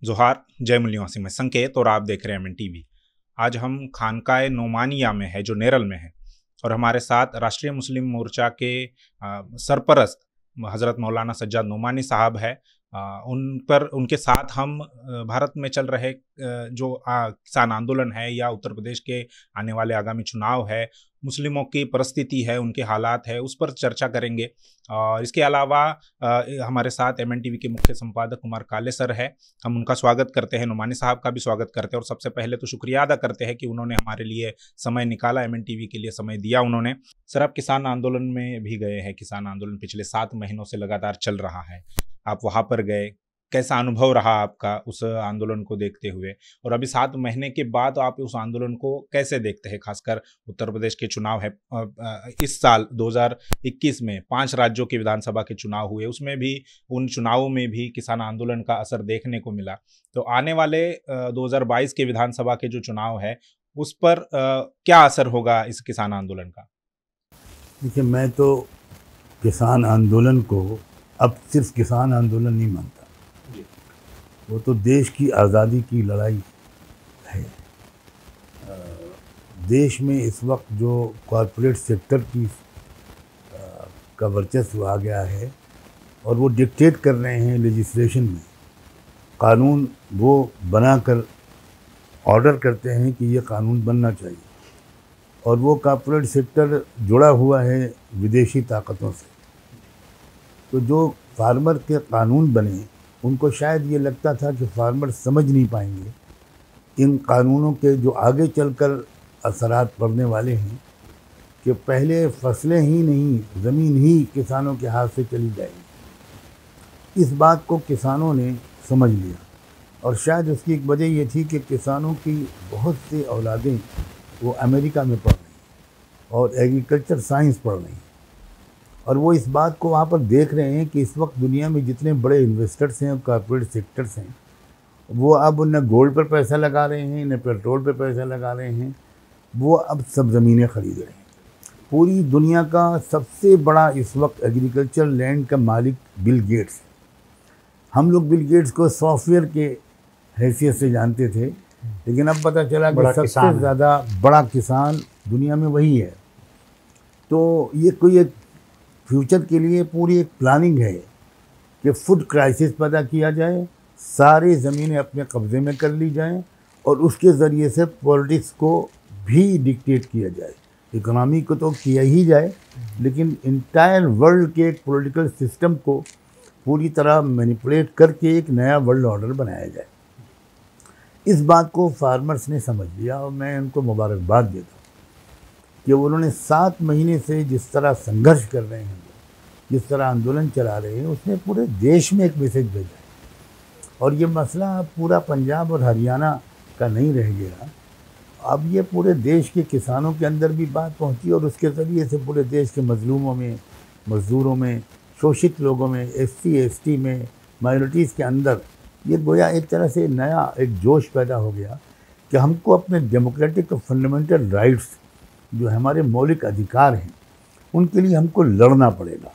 जोहार, जय मुल्यों मैं संकेत और आप देख रहे हैं एमएन टीवी। आज हम खानकाए नोमानिया में है जो नेरल में है और हमारे साथ राष्ट्रीय मुस्लिम मोर्चा के सरपरस्त हज़रत मौलाना सज्जाद नोमानी साहब है। उनके साथ हम भारत में चल रहे जो किसान आंदोलन है या उत्तर प्रदेश के आने वाले आगामी चुनाव है, मुस्लिमों की परिस्थिति है, उनके हालात है, उस पर चर्चा करेंगे। और इसके अलावा हमारे साथ एमएन टीवी के मुख्य संपादक कुमार काले सर है। हम उनका स्वागत करते हैं, नोमानी साहब का भी स्वागत करते हैं और सबसे पहले तो शुक्रिया अदा करते हैं कि उन्होंने हमारे लिए समय निकाला, एमएन टीवी के लिए समय दिया उन्होंने। सर, आप किसान आंदोलन में भी गए हैं। किसान आंदोलन पिछले 7 महीनों से लगातार चल रहा है, आप वहाँ पर गए, कैसा अनुभव रहा आपका उस आंदोलन को देखते हुए? और अभी 7 महीने के बाद आप उस आंदोलन को कैसे देखते हैं? खासकर उत्तर प्रदेश के चुनाव है इस साल 2021 में 5 राज्यों के विधानसभा के चुनाव हुए, उसमें भी उन चुनावों में भी किसान आंदोलन का असर देखने को मिला। तो आने वाले 2022 के विधानसभा के जो चुनाव है उस पर क्या असर होगा इस किसान आंदोलन का? देखिए, मैं तो किसान आंदोलन को अब सिर्फ किसान आंदोलन नहीं मानता, वो तो देश की आज़ादी की लड़ाई है। देश में इस वक्त जो कॉरपोरेट सेक्टर का वर्चस्व आ गया है और वो डिक्टेट कर रहे हैं लेजिस्लेशन में, कानून वो बनाकर ऑर्डर करते हैं कि ये कानून बनना चाहिए, और वो कॉरपोरेट सेक्टर जुड़ा हुआ है विदेशी ताकतों से। तो जो फार्मर के कानून बने, उनको शायद ये लगता था कि फार्मर समझ नहीं पाएंगे इन कानूनों के जो आगे चलकर असरात पड़ने वाले हैं, कि पहले फसलें ही नहीं, ज़मीन ही किसानों के हाथ से चली जाएगी। इस बात को किसानों ने समझ लिया और शायद उसकी एक वजह ये थी कि किसानों की बहुत सी औलादें वो अमेरिका में पढ़ रही हैं और एग्रीकल्चर साइंस पढ़ रही हैं, और वो इस बात को वहाँ पर देख रहे हैं कि इस वक्त दुनिया में जितने बड़े इन्वेस्टर्स हैं और कॉर्पोरेट सेक्टर्स हैं, वो अब न गोल्ड पर पैसा लगा रहे हैं, न पेट्रोल पर पैसा लगा रहे हैं, वो अब सब ज़मीनें खरीद रहे हैं। पूरी दुनिया का सबसे बड़ा इस वक्त एग्रीकल्चर लैंड का मालिक बिल गेट्स है। हम लोग बिल गेट्स को सॉफ्टवेयर के हैसियत से जानते थे, लेकिन अब पता चला कि सबसे ज़्यादा बड़ा किसान दुनिया में वही है। तो ये कोई एक फ्यूचर के लिए पूरी एक प्लानिंग है कि फूड क्राइसिस पैदा किया जाए, सारी ज़मीनें अपने कब्ज़े में कर ली जाएं और उसके ज़रिए से पॉलिटिक्स को भी डिक्टेट किया जाए। इकोनॉमी को तो किया ही जाए, लेकिन इंटायर वर्ल्ड के एक पॉलिटिकल सिस्टम को पूरी तरह मैनिपुलेट करके एक नया वर्ल्ड ऑर्डर बनाया जाए। इस बात को फार्मर्स ने समझ लिया और मैं उनको मुबारकबाद देता हूँ कि उन्होंने 7 महीने से जिस तरह संघर्ष कर रहे हैं, जिस तरह आंदोलन चला रहे हैं, उसने पूरे देश में एक मैसेज भेजा है। और ये मसला पूरा पंजाब और हरियाणा का नहीं रह गया, अब ये पूरे देश के किसानों के अंदर भी बात पहुंची और उसके ज़रिए से पूरे देश के मजलूमों में, मज़दूरों में, शोषित लोगों में, SC ST में, माइनॉरिटीज़ के अंदर ये गोया एक तरह से नया एक जोश पैदा हो गया कि हमको अपने डेमोक्रेटिक और फंडामेंटल राइट्स, जो हमारे मौलिक अधिकार हैं, उनके लिए हमको लड़ना पड़ेगा,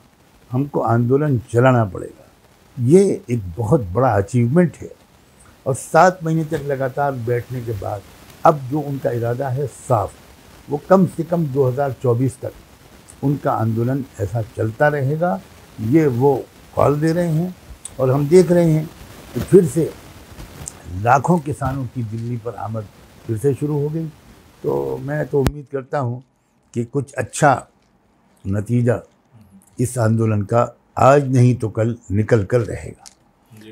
हमको आंदोलन चलाना पड़ेगा। ये एक बहुत बड़ा अचीवमेंट है। और 7 महीने तक लगातार बैठने के बाद अब जो उनका इरादा है साफ, वो कम से कम 2024 तक उनका आंदोलन ऐसा चलता रहेगा, ये वो कॉल दे रहे हैं। और हम देख रहे हैं कि फिर से लाखों किसानों की दिल्ली पर आमद फिर से शुरू हो गई। तो मैं तो उम्मीद करता हूँ कि कुछ अच्छा नतीजा इस आंदोलन का आज नहीं तो कल निकल कर रहेगा।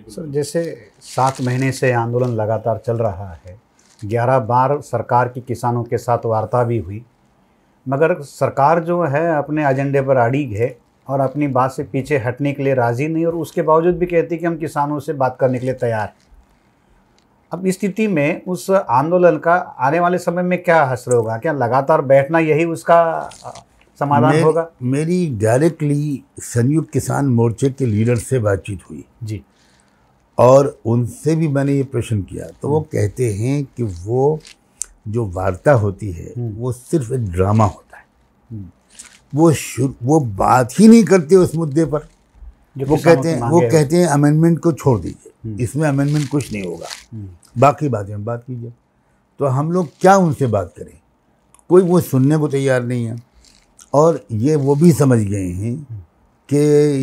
सर, जैसे 7 महीने से आंदोलन लगातार चल रहा है, 11 बार सरकार की किसानों के साथ वार्ता भी हुई, मगर सरकार जो है अपने एजेंडे पर अड़िग है और अपनी बात से पीछे हटने के लिए राज़ी नहीं, और उसके बावजूद भी कहती है कि हम किसानों से बात करने के लिए तैयार हैं। अब इस स्थिति में उस आंदोलन का आने वाले समय में क्या असर होगा? क्या लगातार बैठना यही उसका समाधान होगा? मेरी डायरेक्टली संयुक्त किसान मोर्चे के लीडर से बातचीत हुई जी, और उनसे भी मैंने ये प्रश्न किया, तो वो कहते हैं कि वो जो वार्ता होती है वो सिर्फ एक ड्रामा होता है। वो बात ही नहीं करते उस मुद्दे पर। जो किसानों की मांगे वो हैं। कहते हैं अमेंडमेंट को छोड़ दीजिए, इसमें अमेंडमेंट कुछ नहीं होगा, बाकी बातें हम बात कीजिए। तो हम लोग क्या उनसे बात करें, कोई वो सुनने को तैयार नहीं है। और ये वो भी समझ गए हैं कि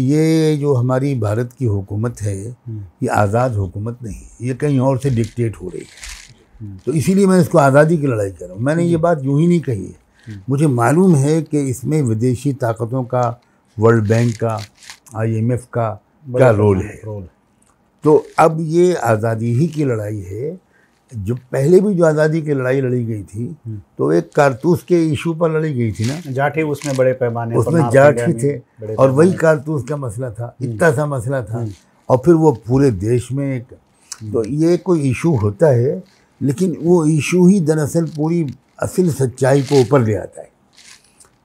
ये जो हमारी भारत की हुकूमत है ये आज़ाद हुकूमत नहीं, ये कहीं और से डिक्टेट हो रही है। तो इसीलिए मैं इसको आज़ादी की लड़ाई कर रहा हूँ। मैंने ये बात यूँ ही नहीं कही है, मुझे मालूम है कि इसमें विदेशी ताकतों का, वर्ल्ड बैंक का, IMF का क्या रोल है। तो अब ये आज़ादी ही की लड़ाई है। जो पहले भी जो आज़ादी की लड़ाई लड़ी गई थी तो एक कारतूस के इशू पर लड़ी गई थी ना, जाट ही उसमें बड़े पैमाने पर, उसमें नॉर्थ जाट इंडिया ही में थे बड़े और वही पैमाने कारतूस का मसला था, इतना सा मसला था। और फिर वो पूरे देश में एक, तो ये कोई इशू होता है, लेकिन वो इशू ही दरअसल पूरी असल सच्चाई को ऊपर ले आता है।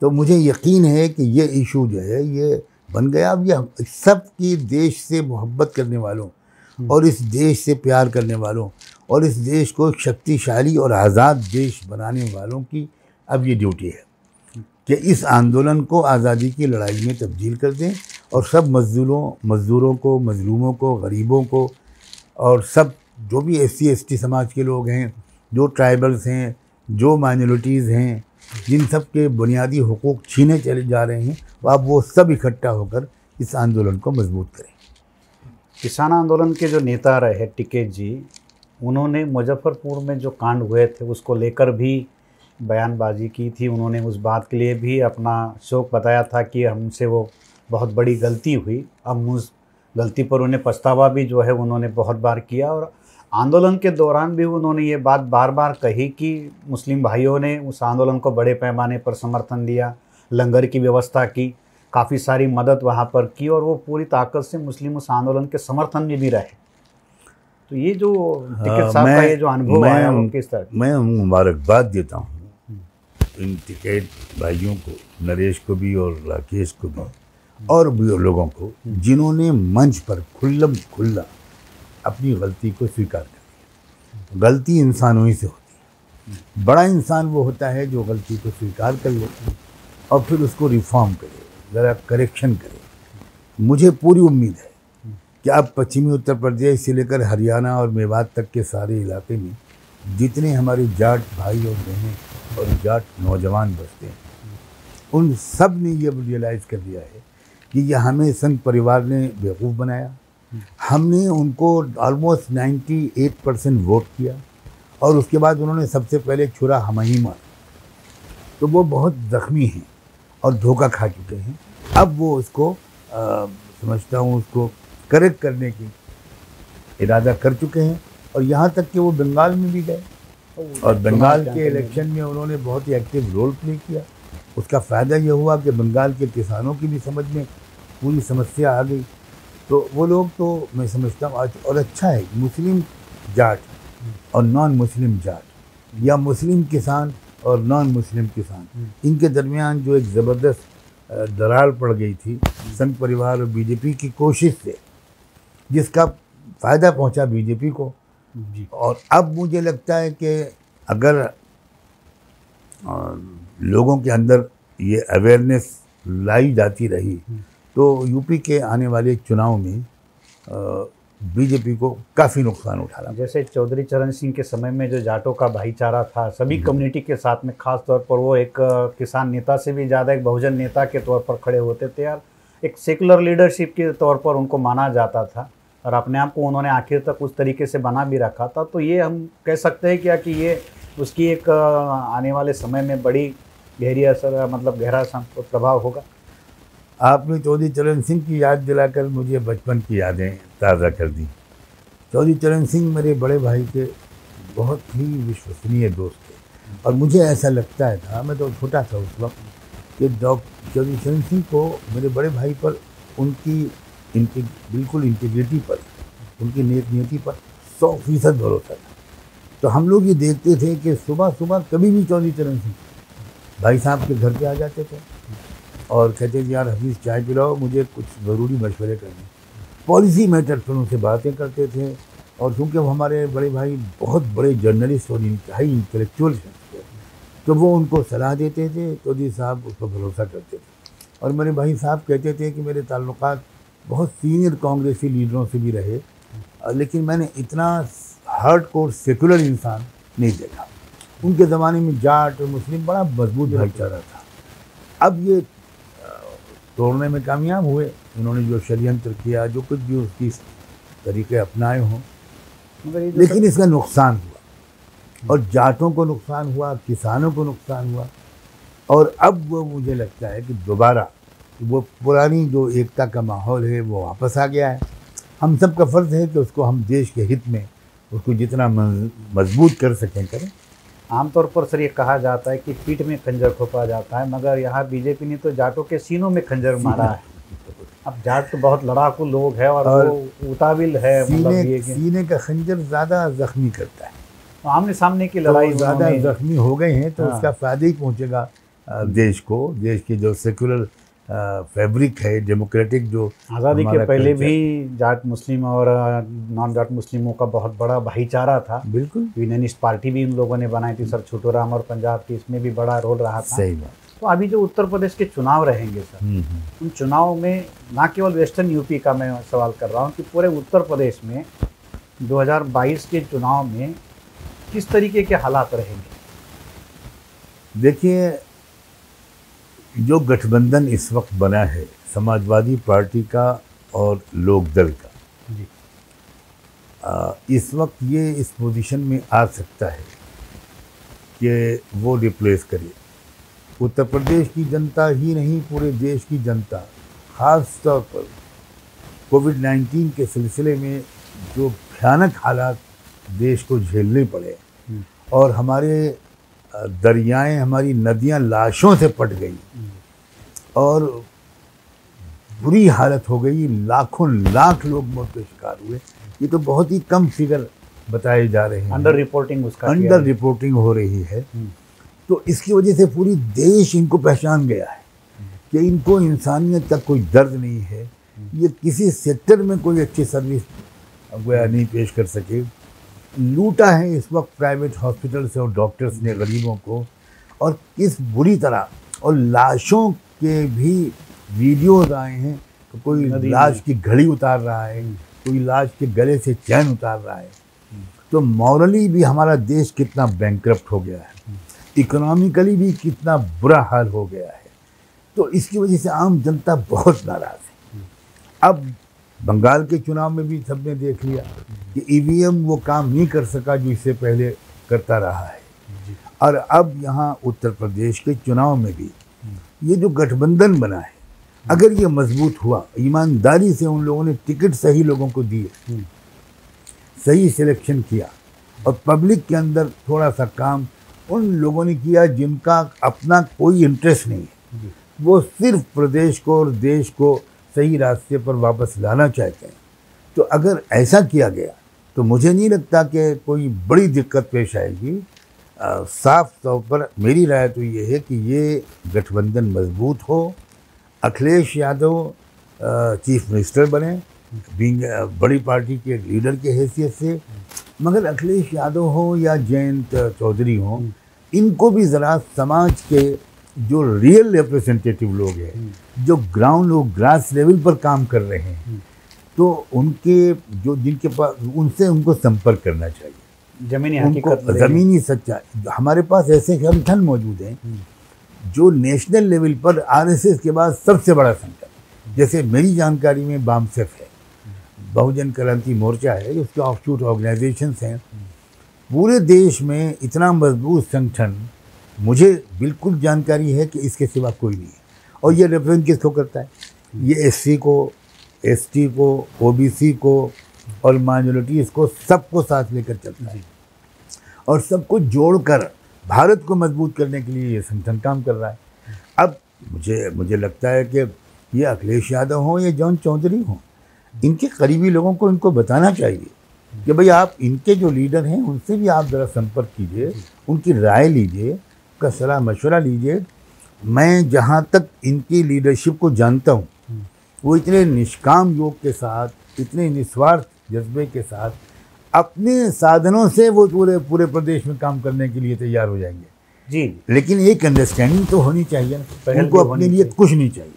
तो मुझे यकीन है कि ये इशू जो है ये बन गया। अब ये सब की देश से मोहब्बत करने वालों और इस देश से प्यार करने वालों और इस देश को एक शक्तिशाली और आज़ाद देश बनाने वालों की अब ये ड्यूटी है कि इस आंदोलन को आज़ादी की लड़ाई में तब्दील कर दें और सब मज़दूरों को, मजलूमों को, गरीबों को और सब जो भी SC ST समाज के लोग हैं, जो ट्राइबल्स हैं, जो माइनॉरिटीज़ हैं, जिन सब के बुनियादी हुकूक छीने चले जा रहे हैं, अब वो सब इकट्ठा होकर इस आंदोलन को मजबूत करें। किसान आंदोलन के जो नेता रहे टिकैत जी, उन्होंने मुजफ्फरपुर में जो कांड हुए थे उसको लेकर भी बयानबाजी की थी। उन्होंने उस बात के लिए भी अपना शोक बताया था कि हमसे वो बहुत बड़ी गलती हुई। अब उस गलती पर उन्हें पछतावा भी जो है उन्होंने बहुत बार किया। और आंदोलन के दौरान भी उन्होंने ये बात बार बार कही कि मुस्लिम भाइयों ने उस आंदोलन को बड़े पैमाने पर समर्थन दिया, लंगर की व्यवस्था की, काफ़ी सारी मदद वहाँ पर की और वो पूरी ताकत से मुस्लिम उस आंदोलन के समर्थन में भी रहे। तो ये जो टिकैत साहब का ये जो अनुभव आया वो किस तरह? मैं मुबारकबाद देता हूँ इन टिकैत भाइयों को, नरेश को भी और राकेश को भी और भी लोगों को, जिन्होंने मंच पर खुल्लम खुल्ला अपनी गलती को स्वीकार कर दिया। गलती इंसानों ही से होती है। बड़ा इंसान वो होता है जो गलती को स्वीकार कर ले और फिर उसको रिफॉर्म करे, ज़रा करेक्शन करे। मुझे पूरी उम्मीद है कि अब पश्चिमी उत्तर प्रदेश से लेकर हरियाणा और मेवात तक के सारे इलाके में जितने हमारे जाट भाई और बहनें और जाट नौजवान बसते हैं, उन सब ने ये रियलाइज़ कर लिया है कि यह हमें संघ परिवार ने बेवकूफ़ बनाया। हमने उनको ऑलमोस्ट 98% वोट किया और उसके बाद उन्होंने सबसे पहले छुरा हम ही मारा। तो वो बहुत ज़ख्मी हैं और धोखा खा चुके हैं। अब वो उसको समझता हूँ उसको करेक्ट करने की इरादा कर चुके हैं और यहाँ तक कि वो बंगाल में भी गए और बंगाल के इलेक्शन में उन्होंने बहुत ही एक्टिव रोल प्ले किया। उसका फ़ायदा ये हुआ कि बंगाल के किसानों की भी समझ में पूरी समस्या आ गई। तो वो लोग, तो मैं समझता हूँ आज और अच्छा है, मुस्लिम जाट और नॉन मुस्लिम जाट या मुस्लिम किसान और नॉन मुस्लिम किसान, इनके दरमियान जो एक ज़बरदस्त दरार पड़ गई थी संघ परिवार और बीजेपी की कोशिश से, जिसका फ़ायदा पहुंचा बीजेपी को। और अब मुझे लगता है कि अगर लोगों के अंदर ये अवेयरनेस लाई जाती रही तो यूपी के आने वाले चुनाव में बीजेपी को काफ़ी नुकसान उठाना। जैसे चौधरी चरण सिंह के समय में जो जाटों का भाईचारा था सभी कम्युनिटी के साथ में, खास तौर पर वो एक किसान नेता से भी ज़्यादा एक बहुजन नेता के तौर पर खड़े होते थे यार, एक सेकुलर लीडरशिप के तौर पर उनको माना जाता था और अपने आप को उन्होंने आखिर तक उस तरीके से बना भी रखा था। तो ये हम कह सकते हैं क्या कि ये उसकी एक आने वाले समय में बड़ी गहरी असर, मतलब गहरा प्रभाव होगा। आपने चौधरी चरण सिंह की याद दिलाकर मुझे बचपन की यादें ताज़ा कर दी। चौधरी चरण सिंह मेरे बड़े भाई के बहुत ही विश्वसनीय दोस्त थे और मुझे ऐसा लगता है था, मैं तो छोटा था उस वक्त, कि चौधरी चरण सिंह को मेरे बड़े भाई पर उनकी बिल्कुल इंटीग्रिटी पर, उनकी नेक नीति पर 100% भरोसा था। तो हम लोग ये देखते थे कि सुबह सुबह कभी भी चौधरी चरण सिंह भाई साहब के घर पे आ जाते थे और कहते थे यार हफीज़ चाय पिलाओ, मुझे कुछ ज़रूरी मशवरे करने। पॉलिसी मैटर पर उनसे बातें करते थे और चूँकि वो हमारे बड़े भाई बहुत बड़े जर्नलिस्ट और इंतहाई इंटेलेक्चुअल थे तो वो उनको सलाह देते थे, चौधरी साहब उस पर भरोसा करते थे। और मेरे भाई साहब कहते थे कि मेरे ताल्लुकात बहुत सीनियर कांग्रेसी लीडरों से भी रहे, लेकिन मैंने इतना हार्डकोर सेकुलर इंसान नहीं देखा। उनके ज़माने में जाट और मुस्लिम बड़ा मजबूत भाईचारा था। अब ये तोड़ने में कामयाब हुए। उन्होंने जो षड्यंत्र किया, जो कुछ भी उसकी तरीके अपनाए हों, लेकिन इसका नुकसान हुआ और जाटों को नुकसान हुआ, किसानों को नुकसान हुआ। और अब वो मुझे लगता है कि दोबारा वो पुरानी जो एकता का माहौल है वो वापस आ गया है। हम सब का फ़र्ज़ है कि उसको हम देश के हित में उसको जितना मजबूत कर सकें करें। आमतौर पर सर ये कहा जाता है कि पीठ में खंजर ठोका जाता है, मगर यहाँ बीजेपी ने तो जाटों के सीनों में खंजर मारा है। अब जाट तो बहुत लड़ाकू लोग है और वो उताविल है, सीने का खंजर ज़्यादा जख्मी करता है। तो आमने सामने की लड़ाई तो ज़्यादा जख्मी हो गए हैं तो उसका फ़ायदा ही पहुँचेगा देश को। देश की जो सेकुलर फैब्रिक है, डेमोक्रेटिक जो आज़ादी के पहले भी जाट मुस्लिम और नॉन जाट मुस्लिमों का बहुत बड़ा भाईचारा था। बिल्कुल, यूनियनिस्ट पार्टी भी इन लोगों ने बनाई थी सर, छोटूराम और पंजाब की, इसमें भी बड़ा रोल रहा था। सही बात। तो अभी जो उत्तर प्रदेश के चुनाव रहेंगे सर, उन चुनाव में ना केवल वेस्टर्न यूपी का मैं सवाल कर रहा हूँ कि पूरे उत्तर प्रदेश में 2022 के चुनाव में किस तरीके के हालात रहेंगे? देखिए, जो गठबंधन इस वक्त बना है समाजवादी पार्टी का और लोकदल का जी, इस वक्त ये इस पोजीशन में आ सकता है कि वो रिप्लेस करे। उत्तर प्रदेश की जनता ही नहीं, पूरे देश की जनता, ख़ास तौर पर कोविड-19 के सिलसिले में जो भयानक हालात देश को झेलने पड़े और हमारे दरियाएं, हमारी नदियां लाशों से पट गई और बुरी हालत हो गई, लाखों लाख लोग मौत के शिकार हुए। ये तो बहुत ही कम फिगर बताए जा रहे हैं। अंडर रिपोर्टिंग हो रही है। तो इसकी वजह से पूरी देश इनको पहचान गया है कि इनको इंसानियत का कोई दर्द नहीं है। ये किसी सेक्टर में कोई अच्छी सर्विस गोया नहीं पेश कर सके। लूटा है इस वक्त प्राइवेट हॉस्पिटल्स और डॉक्टर्स ने गरीबों को, और किस बुरी तरह। और लाशों के भी वीडियोज आए हैं, तो कोई लाश की घड़ी उतार रहा है, कोई लाश के गले से चैन उतार रहा है। तो मॉरली भी हमारा देश कितना बैंकरप्ट हो गया है, इकोनॉमिकली भी कितना बुरा हाल हो गया है। तो इसकी वजह से आम जनता बहुत नाराज़ है। अब बंगाल के चुनाव में भी सबने देख लिया कि ईवीएम वो काम नहीं कर सका जो इससे पहले करता रहा है। और अब यहाँ उत्तर प्रदेश के चुनाव में भी ये जो गठबंधन बना है, अगर ये मजबूत हुआ, ईमानदारी से उन लोगों ने टिकट सही लोगों को दिए, सही सिलेक्शन किया और पब्लिक के अंदर थोड़ा सा काम उन लोगों ने किया जिनका अपना कोई इंटरेस्ट नहीं है, वो सिर्फ प्रदेश को और देश को सही रास्ते पर वापस लाना चाहते हैं। तो अगर ऐसा किया गया तो मुझे नहीं लगता कि कोई बड़ी दिक्कत पेश आएगी। साफ तौर पर मेरी राय तो ये है कि ये गठबंधन मजबूत हो, अखिलेश यादव चीफ मिनिस्टर बने, बीइंग बड़ी पार्टी के लीडर के हैसियत से। मगर अखिलेश यादव हो या जयंत चौधरी हो, इनको भी ज़रा समाज के जो रियल रिप्रेजेंटेटिव लोग हैं, जो ग्राउंड लोग ग्रास लेवल पर काम कर रहे हैं, तो उनके जो जिनके पास, उनसे उनको संपर्क करना चाहिए। ज़मीनी सच्चाई, हमारे पास ऐसे संगठन मौजूद हैं जो नेशनल लेवल पर आरएसएस के बाद सबसे बड़ा संगठन, जैसे मेरी जानकारी में बामसेफ है, बहुजन क्रांति मोर्चा है, उसके ऑफशूट ऑर्गेनाइजेशंस हैं। पूरे देश में इतना मजबूत संगठन मुझे बिल्कुल जानकारी है कि इसके सिवा कोई नहीं है। और ये रिप्रेजेंट किसको करता है? ये एससी को, एसटी को, ओबीसी को और माइनॉरिटीज़ को, सबको साथ लेकर चलता है और सबको जोड़कर भारत को मजबूत करने के लिए ये संगठन काम कर रहा है। अब मुझे लगता है कि ये अखिलेश यादव हों या जयंत चौधरी हों, इनके करीबी लोगों को इनको बताना चाहिए कि भाई आप इनके जो लीडर हैं उनसे भी आप ज़रा संपर्क कीजिए, उनकी राय लीजिए, उनका सलाह मशवरा लीजिए। मैं जहाँ तक इनकी लीडरशिप को जानता हूँ, वो इतने निष्काम योग के साथ, इतने निस्वार्थ जज्बे के साथ, अपने साधनों से वो पूरे प्रदेश में काम करने के लिए तैयार हो जाएंगे जी। लेकिन एक अंडरस्टैंडिंग तो होनी चाहिए ना, उनको अपने लिए कुछ नहीं चाहिए,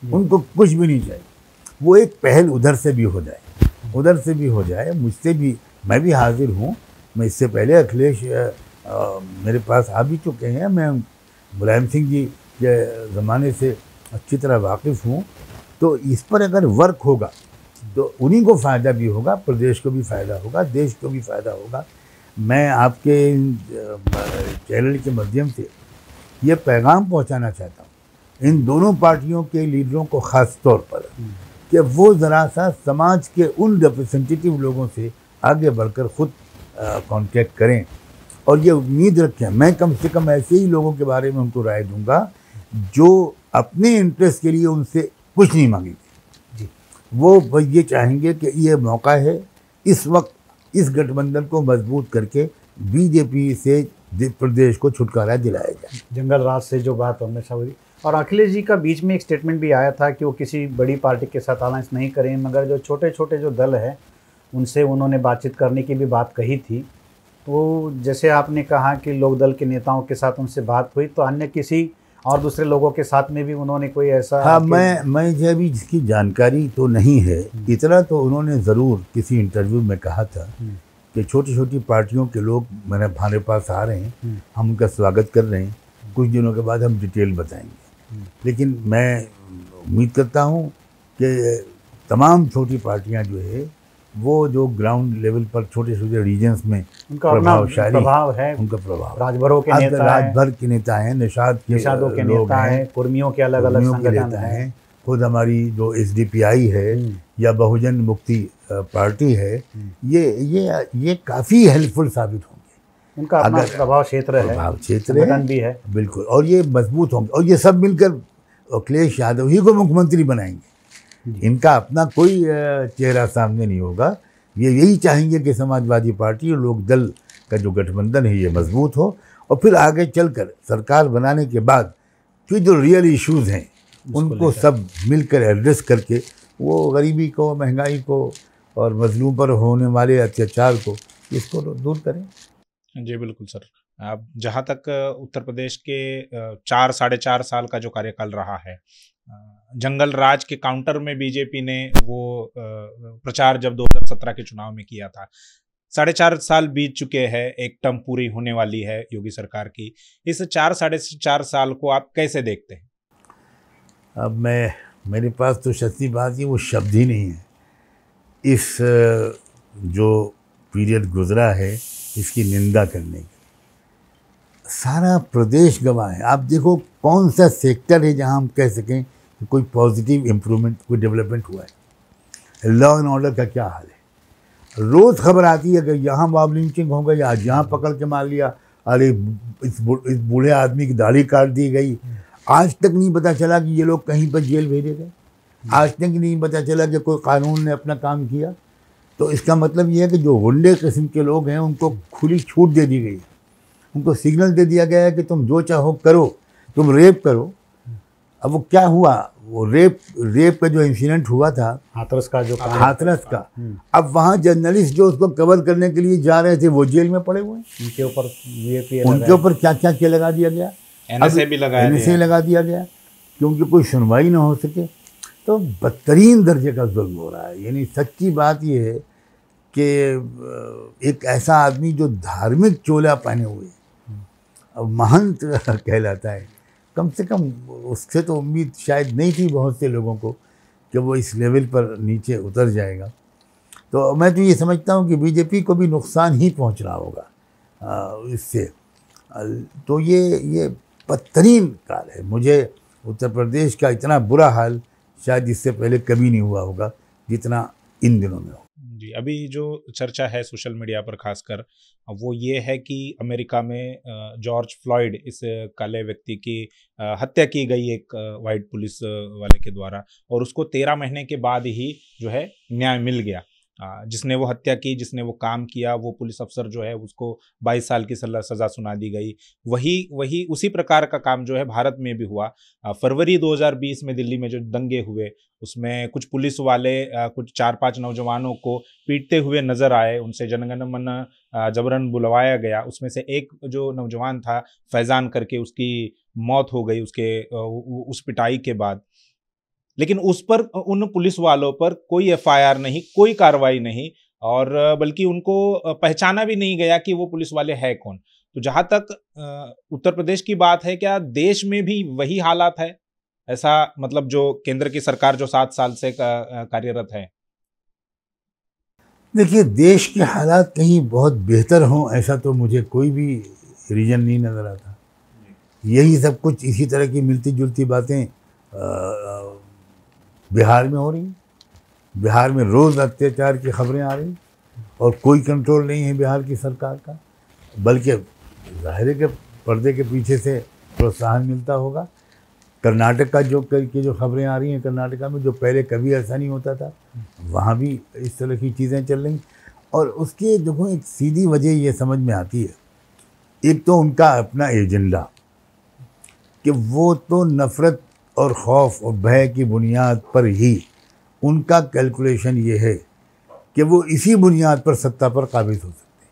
उनको कुछ भी नहीं चाहिए। वो एक पहल उधर से भी हो जाए, उधर से भी हो जाए। मुझसे भी, मैं भी हाजिर हूँ। मैं इससे पहले अखिलेश मेरे पास आ भी चुके हैं। मैं मुलायम सिंह जी के ज़माने से अच्छी तरह वाकिफ़ हूँ। तो इस पर अगर वर्क होगा तो उन्हीं को फ़ायदा भी होगा, प्रदेश को भी फ़ायदा होगा, देश को भी फ़ायदा होगा। मैं आपके चैनल के माध्यम से ये पैगाम पहुंचाना चाहता हूं इन दोनों पार्टियों के लीडरों को, ख़ास तौर पर कि वो ज़रा सा समाज के उन रिप्रेजेंटेटिव लोगों से आगे बढ़कर ख़ुद कांटेक्ट करें और ये उम्मीद रखें। मैं कम से कम ऐसे ही लोगों के बारे में उनको राय दूंगा जो अपने इंटरेस्ट के लिए उनसे कुछ नहीं मांगेंगे। वो ये चाहेंगे कि ये मौका है इस वक्त इस गठबंधन को मजबूत करके बीजेपी से प्रदेश को छुटकारा दिलाया जाए। जंगल राज से जो बात हमेशा हुई, और अखिलेश जी का बीच में एक स्टेटमेंट भी आया था कि वो किसी बड़ी पार्टी के साथ अलायंस नहीं करें, मगर जो छोटे छोटे जो दल है उनसे उन्होंने बातचीत करने की भी बात कही थी। तो जैसे आपने कहा कि लोक दल के नेताओं के साथ उनसे बात हुई, तो अन्य किसी और दूसरे लोगों के साथ में भी उन्होंने कोई ऐसा? हाँ, मैं जो अभी जिसकी जानकारी तो नहीं है, इतना तो उन्होंने ज़रूर किसी इंटरव्यू में कहा था कि छोटी छोटी पार्टियों के लोग हमारे पास आ रहे हैं, हम उनका स्वागत कर रहे हैं, कुछ दिनों के बाद हम डिटेल बताएंगे। लेकिन मैं उम्मीद करता हूँ कि तमाम छोटी पार्टियाँ जो है वो जो ग्राउंड लेवल पर छोटे छोटे रीजन्स में उनका प्रभावशाली प्रभाव है, उनका प्रभाव, राजभरों के नेता हैं, राजभर के नेता हैं, निषादों के नेता हैं, कुर्मियों के अलग अलग संगठन हैं, खुद हमारी जो SDPI है या बहुजन मुक्ति पार्टी है, ये काफ़ी हेल्पफुल साबित होंगे। उनका अपना प्रभाव क्षेत्र है, प्रभाव क्षेत्र भी है बिल्कुल, और ये मजबूत होंगे और ये सब मिलकर अखिलेश यादव ही को मुख्यमंत्री बनाएंगे। इनका अपना कोई चेहरा सामने नहीं होगा। ये यही चाहेंगे कि समाजवादी पार्टी और लोक दल का जो गठबंधन है ये मजबूत हो, और फिर आगे चलकर सरकार बनाने के बाद फिर जो रियल इश्यूज़ हैं उनको सब मिलकर एड्रेस करके वो गरीबी को, महंगाई को और मजलूम पर होने वाले अत्याचार को, इसको दूर करें। जी बिल्कुल सर। अब जहाँ तक उत्तर प्रदेश के 4-4.5 साल का जो कार्यकाल रहा है, जंगल राज के काउंटर में बीजेपी ने वो प्रचार जब 2017 के चुनाव में किया था, 4.5 साल बीत चुके हैं, एक टर्म पूरी होने वाली है योगी सरकार की। इस 4-4.5 साल को आप कैसे देखते हैं? अब मेरे पास तो सच्ची बात है वो शब्द ही नहीं है। इस जो पीरियड गुजरा है इसकी निंदा करने की। सारा प्रदेश गवाह है। आप देखो कौन सा सेक्टर है जहां हम कह सकें कि कोई पॉजिटिव इम्प्रूवमेंट, कोई डेवलपमेंट हुआ है। लॉ एंड ऑर्डर का क्या हाल है? रोज़ खबर आती है कि यहाँ मॉब लिंचिंग हो गई, आज यहाँ पकड़ के मार लिया, अरे इस बूढ़े आदमी की दाढ़ी काट दी गई। आज तक नहीं पता चला कि ये लोग कहीं पर जेल भेजे गए। आज तक नहीं पता चला कि कोई कानून ने अपना काम किया। तो इसका मतलब ये है कि जो गुंडे किस्म के लोग हैं उनको खुली छूट दे दी गई, उनको सिग्नल दे दिया गया है कि तुम जो चाहो करो, तुम रेप करो। अब वो क्या हुआ, वो रेप का जो इंसिडेंट हुआ था, हाथरस का, जो हाथरस का, अब वहाँ जर्नलिस्ट जो उसको कवर करने के लिए जा रहे थे वो जेल में पड़े हुए हैं। उनके ऊपर क्या क्या लगा दिया गया, NSA भी लगा दिया गया कि उनकी कोई सुनवाई ना हो सके। तो बदतरीन दर्जे का जुल्म हो रहा है। यानी सच्ची बात ये है कि एक ऐसा आदमी जो धार्मिक चोला पहने हुए महंत कहलाता है, कम से कम उससे तो उम्मीद शायद नहीं थी बहुत से लोगों को कि वो इस लेवल पर नीचे उतर जाएगा। तो मैं तो ये समझता हूँ कि बीजेपी को भी नुकसान ही पहुँच रहा होगा इससे। तो ये बदतरीन काल है। मुझे उत्तर प्रदेश का इतना बुरा हाल शायद इससे पहले कभी नहीं हुआ होगा जितना इन दिनों में हो। जी, अभी जो चर्चा है सोशल मीडिया पर खासकर वो ये है कि अमेरिका में जॉर्ज फ्लॉयड, इस काले व्यक्ति की हत्या की गई एक वाइट पुलिस वाले के द्वारा, और उसको 13 महीने के बाद ही जो है न्याय मिल गया। जिसने वो हत्या की, जिसने वो काम किया, वो पुलिस अफसर जो है उसको 22 साल की सज़ा सुना दी गई। वही उसी प्रकार का काम जो है भारत में भी हुआ। फरवरी 2020 में दिल्ली में जो दंगे हुए उसमें कुछ पुलिस वाले कुछ 4-5 नौजवानों को पीटते हुए नजर आए, उनसे जनगण मन जबरन बुलवाया गया। उसमें से एक जो नौजवान था फैजान करके, उसकी मौत हो गई उसके उस पिटाई के बाद। लेकिन उस पर, उन पुलिस वालों पर कोई एफआईआर नहीं, कोई कार्रवाई नहीं, और बल्कि उनको पहचाना भी नहीं गया कि वो पुलिस वाले हैं कौन। तो जहां तक उत्तर प्रदेश की बात है, क्या देश में भी वही हालात है? ऐसा मतलब जो केंद्र की सरकार जो 7 साल से कार्यरत है। देखिए, देश के हालात कहीं बहुत बेहतर हों ऐसा तो मुझे कोई भी रीजन नहीं नज़र आता। यही सब कुछ इसी तरह की मिलती जुलती बातें बिहार में हो रही हैं। बिहार में रोज़ अत्याचार की खबरें आ रही और कोई कंट्रोल नहीं है बिहार की सरकार का, बल्कि ज़ाहिर है कि पर्दे के पीछे से प्रोत्साहन मिलता होगा। कर्नाटक का जो खबरें आ रही हैं, कर्नाटका में जो पहले कभी ऐसा नहीं होता था, वहाँ भी इस तरह की चीज़ें चल रही। और उसकी देखो एक सीधी वजह ये समझ में आती है, एक तो उनका अपना एजेंडा कि वो तो नफ़रत और खौफ और भय की बुनियाद पर ही उनका कैलकुलेशन ये है कि वो इसी बुनियाद पर सत्ता पर काबिज हो सकते हैं।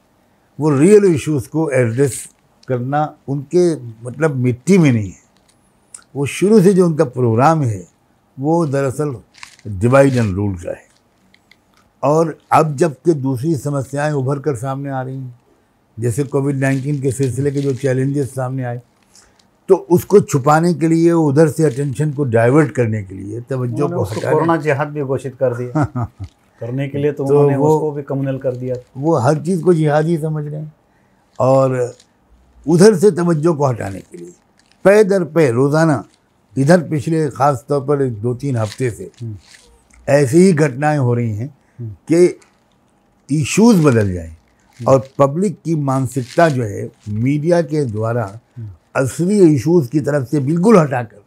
वो रियल इश्यूज़ को एड्रेस करना उनके मतलब मिट्टी में नहीं है। वो शुरू से जो उनका प्रोग्राम है वो दरअसल डिवाइड एंड रूल का है। और अब जबकि दूसरी समस्याएं उभर कर सामने आ रही हैं, जैसे कोविड-19 के सिलसिले के जो चैलेंजेस सामने आए, तो उसको छुपाने के लिए, उधर से अटेंशन को डाइवर्ट करने के लिए, तवज्जो को हटाने, कोरोना जिहाद भी घोषित कर दिया करने के लिए तो उन्होंने उसको भी कम्युनल कर दिया। वो हर चीज़ को जिहाद ही समझ रहे हैं। और उधर से तवज्जो को हटाने के लिए पे दर पे रोज़ाना इधर पिछले ख़ास तौर पर 2-3 हफ्ते से ऐसी ही घटनाएं हो रही हैं कि इश्यूज़ बदल जाएं और पब्लिक की मानसिकता जो है मीडिया के द्वारा असली इश्यूज़ की तरफ से बिल्कुल हटाकर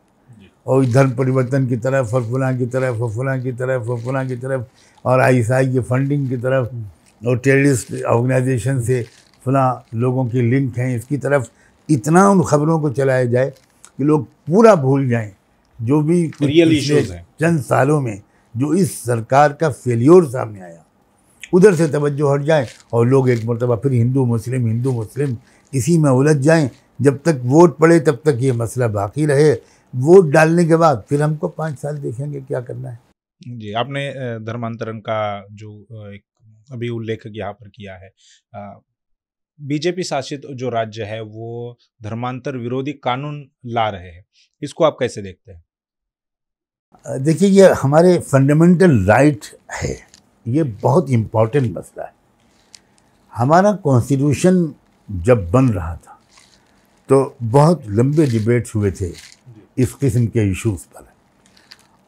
और धर्म परिवर्तन की तरफ और फलां की तरफ और फलां की तरफ और फलां की तरफ और आईएसआई की फंडिंग की तरफ और टेररिस्ट ऑर्गेनाइजेशन से फलां लोगों की लिंक हैं, इसकी तरफ इतना उन खबरों को चलाया जाए कि लोग पूरा भूल जाएं जो भी रियल इश्यूज हैं। चंद सालों में जो इस सरकार का फेलियर सामने आया, उधर से तवज्जो हट जाए और लोग एक मरतबा फिर हिंदू मुस्लिम इसी में उलझ जाएं। जब तक वोट पड़े तब तक ये मसला बाकी रहे। वोट डालने के बाद फिर हमको 5 साल देखेंगे क्या करना है। जी, आपने धर्मांतरण का जो एक अभी उल्लेख यहाँ पर किया है, बीजेपी शासित जो राज्य है वो धर्मांतर विरोधी कानून ला रहे हैं, इसको आप कैसे देखते हैं? देखिए, ये हमारे फंडामेंटल राइट है, ये बहुत इम्पोर्टेंट मसला है। हमारा कॉन्स्टिट्यूशन जब बन रहा था तो बहुत लंबे डिबेट्स हुए थे इस किस्म के इश्यूज़ पर,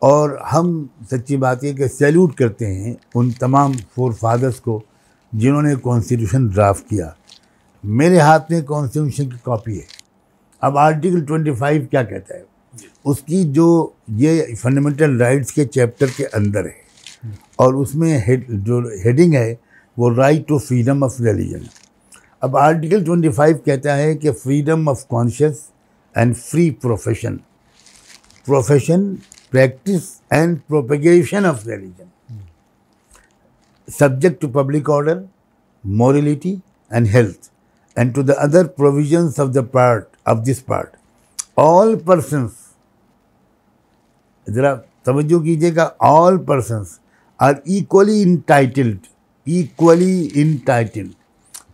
और हम सच्ची बात है कि सैल्यूट करते हैं उन तमाम फोर फादर्स को जिन्होंने कॉन्स्टिट्यूशन ड्राफ्ट किया। मेरे हाथ में कॉन्स्टिट्यूशन की कॉपी है। अब आर्टिकल 25 क्या कहता है, उसकी जो ये फंडामेंटल राइट्स के चैप्टर के अंदर है और उसमें जो हेडिंग है वो right to freedom of religion. अब आर्टिकल 25 कहता है कि freedom of conscience and free profession, practice and propagation of religion, subject to public order, morality and health, and to the other provisions of this part, all persons, जरा तवज्जो कीजिएगा, all persons are equally entitled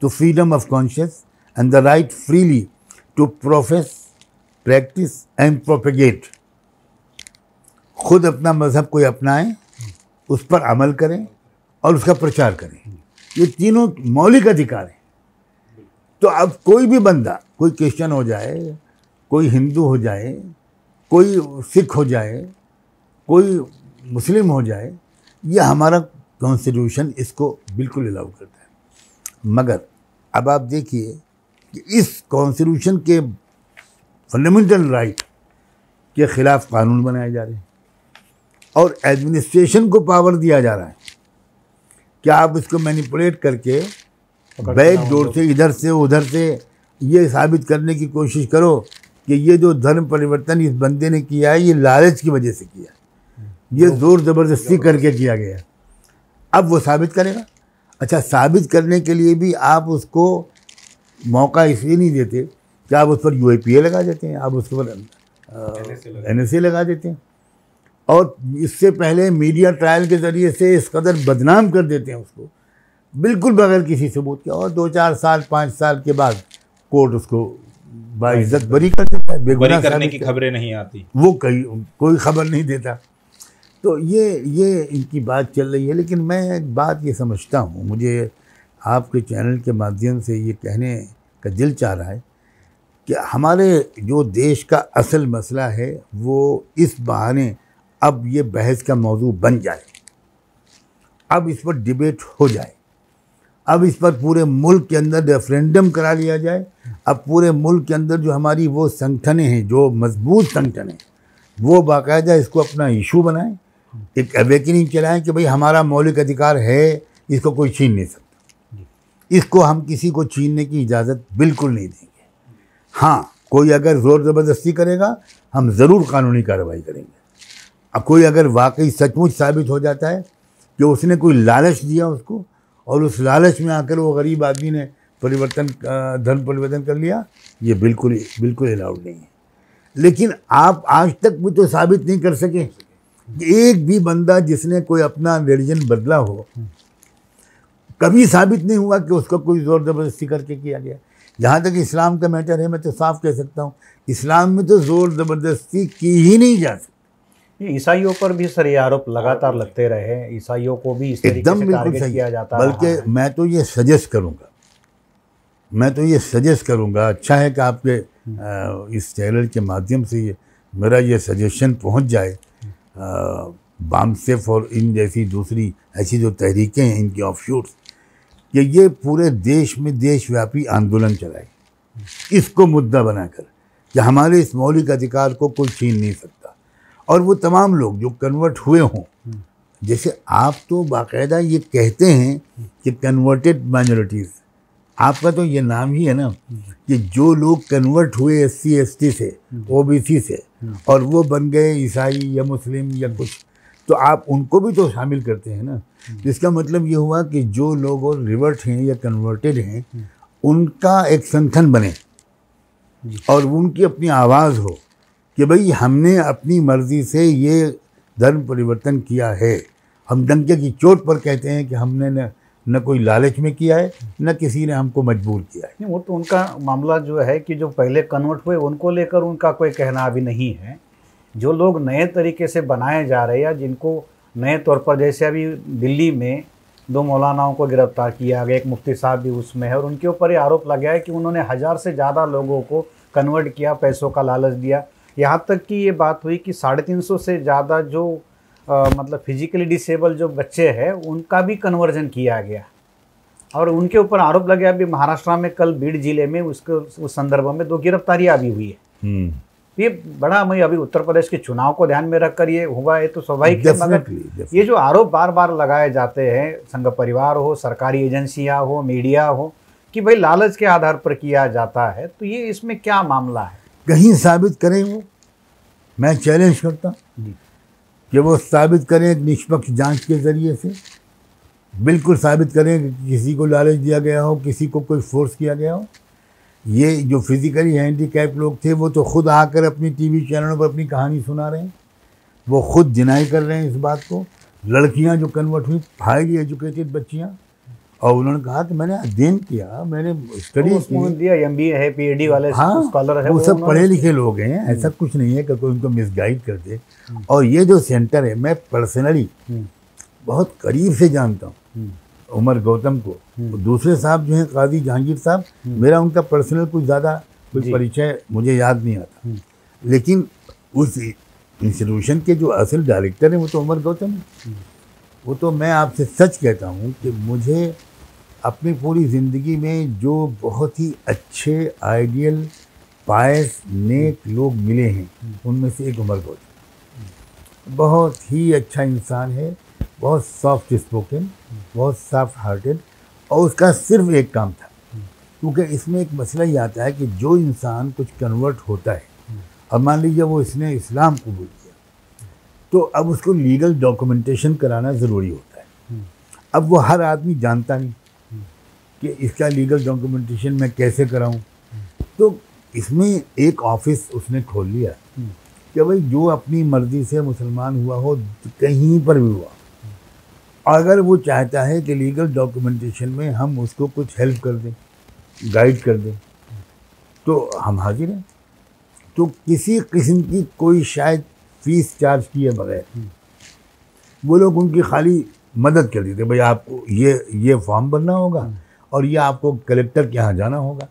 to freedom of conscience and the right freely to profess, practice and propagate। खुद अपना मजहब कोई अपनाएं, उस पर अमल करें और उसका प्रचार करें, ये तीनों मौलिक अधिकार हैं। तो अब कोई भी बंदा, कोई क्रिश्चियन हो जाए, कोई हिंदू हो जाए, कोई सिख हो जाए, कोई मुस्लिम हो जाए, ये हमारा कॉन्स्टिट्यूशन इसको बिल्कुल अलाउ करता है। मगर अब आप देखिए कि इस कॉन्स्टिट्यूशन के फंडामेंटल राइट के ख़िलाफ़ कानून बनाए जा रहे हैं और एडमिनिस्ट्रेशन को पावर दिया जा रहा है कि आप इसको मैनिपुलेट करके बैक डोर से इधर से उधर से ये साबित करने की कोशिश करो कि ये जो धर्म परिवर्तन इस बंदे ने किया है ये लालच की वजह से किया, ये ज़ोर ज़बरदस्ती करके किया गया। अब वो साबित करेगा। अच्छा, साबित करने के लिए भी आप उसको मौका इसलिए नहीं देते कि आप उस पर UAPA लगा देते हैं, आप उस पर NSA लगा देते हैं। और इससे पहले मीडिया ट्रायल के ज़रिए से इस कदर बदनाम कर देते हैं उसको, बिल्कुल बगैर किसी सबूत के, और 2-4 साल 5 साल के बाद कोर्ट उसको बाइज्जत बरी कर देता है। बरी करने की खबरें नहीं आती, वो कोई खबर नहीं देता। तो ये इनकी बात चल रही है। लेकिन मैं एक बात ये समझता हूँ, मुझे आपके चैनल के माध्यम से ये कहने का दिल चाह रहा है कि हमारे जो देश का असल मसला है वो इस बहाने अब ये बहस का मौजू बन जाए, अब इस पर डिबेट हो जाए, अब इस पर पूरे मुल्क के अंदर रेफरेंडम करा लिया जाए। अब पूरे मुल्क के अंदर जो हमारी वो संगठनें हैं, जो मजबूत संगठन हैं, वो बाकायदा इसको अपना इशू बनाएं, एक अवेकनिंग चलाएं कि भाई हमारा मौलिक अधिकार है, इसको कोई छीन नहीं सकता, इसको हम किसी को छीनने की इजाज़त बिल्कुल नहीं देंगे। हाँ, कोई अगर ज़ोर ज़बरदस्ती करेगा हम ज़रूर कानूनी कार्रवाई करेंगे। अब कोई अगर वाकई सचमुच साबित हो जाता है कि उसने कोई लालच दिया उसको, और उस लालच में आकर वो गरीब आदमी ने धर्म परिवर्तन कर लिया, ये बिल्कुल अलाउड नहीं है। लेकिन आप आज तक भी तो साबित नहीं कर सके कि एक भी बंदा जिसने कोई अपना रिलीजन बदला हो, कभी साबित नहीं हुआ कि उसको कोई ज़ोर ज़बरदस्ती करके किया गया। जहाँ तक इस्लाम का मैटर है, मैं तो साफ कह सकता हूँ, इस्लाम में तो ज़ोर ज़बरदस्ती की ही नहीं जा सकती। ईसाइयों पर भी सर ये आरोप लगातार लगते रहे, ईसाइयों को भी इस तरीके से टारगेट किया जाता है। बल्कि मैं तो ये सजेस्ट करूँगा, अच्छा है कि आपके इस चैनल के माध्यम से मेरा ये सजेशन पहुँच जाए बामसेफ और इन जैसी दूसरी ऐसी जो तहरीकें हैं, इनकी ऑफशूट्स, कि ये पूरे देश में देशव्यापी आंदोलन चलाए, इसको मुद्दा बनाकर कि हमारे इस मौलिक अधिकार को कोई छीन नहीं सकता। और वो तमाम लोग जो कन्वर्ट हुए हों, जैसे आप तो बाकायदा ये कहते हैं कि कन्वर्टेड माइनॉरिटीज़, आपका तो ये नाम ही है ना कि जो लोग कन्वर्ट हुए SC ST से, OBC से, और वो बन गए ईसाई या मुस्लिम या कुछ, तो आप उनको भी तो शामिल करते हैं ना। इसका मतलब ये हुआ कि जो लोग और रिवर्ट हैं या कन्वर्टेड हैं, उनका एक संगठन बने और उनकी अपनी आवाज़ हो कि भाई हमने अपनी मर्ज़ी से ये धर्म परिवर्तन किया है। हम डंके की चोट पर कहते हैं कि हमने न कोई लालच में किया है, न किसी ने हमको मजबूर किया है। नहीं, वो तो उनका मामला जो है कि जो पहले कन्वर्ट हुए उनको लेकर उनका कोई कहना अभी नहीं है। जो लोग नए तरीके से बनाए जा रहे हैं या जिनको नए तौर पर, जैसे अभी दिल्ली में 2 मौलानाओं को गिरफ्तार किया गया, एक मुफ्ती साहब भी उसमें है, और उनके ऊपर ये आरोप लगा है कि उन्होंने 1000 से ज़्यादा लोगों को कन्वर्ट किया, पैसों का लालच दिया। यहाँ तक कि ये बात हुई कि 350 से ज़्यादा जो मतलब फिजिकली डिसेबल जो बच्चे हैं उनका भी कन्वर्जन किया गया, और उनके ऊपर आरोप लगे। अभी महाराष्ट्र में कल बीड जिले में उस संदर्भ में 2 गिरफ्तारियाँ भी हुई है। ये बड़ा, मैं अभी उत्तर प्रदेश के चुनाव को ध्यान में रखकर ये हुआ है तो स्वाभाविक है, मगर ये जो आरोप बार बार लगाए जाते हैं, संघ परिवार हो, सरकारी एजेंसियाँ हो, मीडिया हो, कि भाई लालच के आधार पर किया जाता है, तो ये इसमें क्या मामला है? कहीं साबित करें वो, मैं चैलेंज करता हूँ कि वो साबित करें एक निष्पक्ष जांच के ज़रिए से, बिल्कुल साबित करें कि किसी को लालच दिया गया हो, किसी को कोई फोर्स किया गया हो। ये जो फिज़िकली हैंडीकैप लोग थे वो तो खुद आकर अपनी टीवी चैनलों पर अपनी कहानी सुना रहे हैं, वो खुद डिनाई कर रहे हैं इस बात को। लड़कियां जो कन्वर्ट हुई, हाईली एजुकेटेड बच्चियां, और उन्होंने कहा कि मैंने अध्ययन किया, मैंने स्टडी दिया, MBA है, PhD वाले स्कॉलर है, वो सब पढ़े लिखे लोग हैं, ऐसा कुछ नहीं है कि कोई उनको मिसगाइड कर दे। और ये जो सेंटर है, मैं पर्सनली बहुत करीब से जानता हूँ उमर गौतम को। दूसरे साहब जो हैं काजी जहांगीर साहब, मेरा उनका पर्सनल कुछ ज़्यादा कोई परिचय मुझे याद नहीं आता, लेकिन उस इंस्टीट्यूशन के जो असल डायरेक्टर हैं वो तो उमर गौतम है। वो तो मैं आपसे सच कहता हूँ कि मुझे अपनी पूरी ज़िंदगी में जो बहुत ही अच्छे, आइडियल, पायस, नेक लोग मिले हैं, उनमें से एक उमर गौतम। बहुत ही अच्छा इंसान है, बहुत सॉफ्ट स्पोकन, बहुत सॉफ्ट हार्टेड, और उसका सिर्फ एक काम था, क्योंकि इसमें एक मसला ही आता है कि जो इंसान कुछ कन्वर्ट होता है, अब मान लीजिए वो इसने इस्लाम कबूल किया, तो अब उसको लीगल डॉक्यूमेंटेशन कराना ज़रूरी होता है। अब वो हर आदमी जानता नहीं कि इसका लीगल डॉक्यूमेंटेशन मैं कैसे कराऊं, तो इसमें एक ऑफिस उसने खोल लिया कि भाई जो अपनी मर्जी से मुसलमान हुआ हो, कहीं पर भी हुआ, अगर वो चाहता है कि लीगल डॉक्यूमेंटेशन में हम उसको कुछ हेल्प कर दें, गाइड कर दें, तो हम हाजिर हैं। तो किसी किस्म की कोई शायद फीस चार्ज किए बगैर वो लोग उनकी खाली मदद कर देते, भाई आपको ये फॉर्म भरना होगा और ये आपको कलेक्टर के यहाँ जाना होगा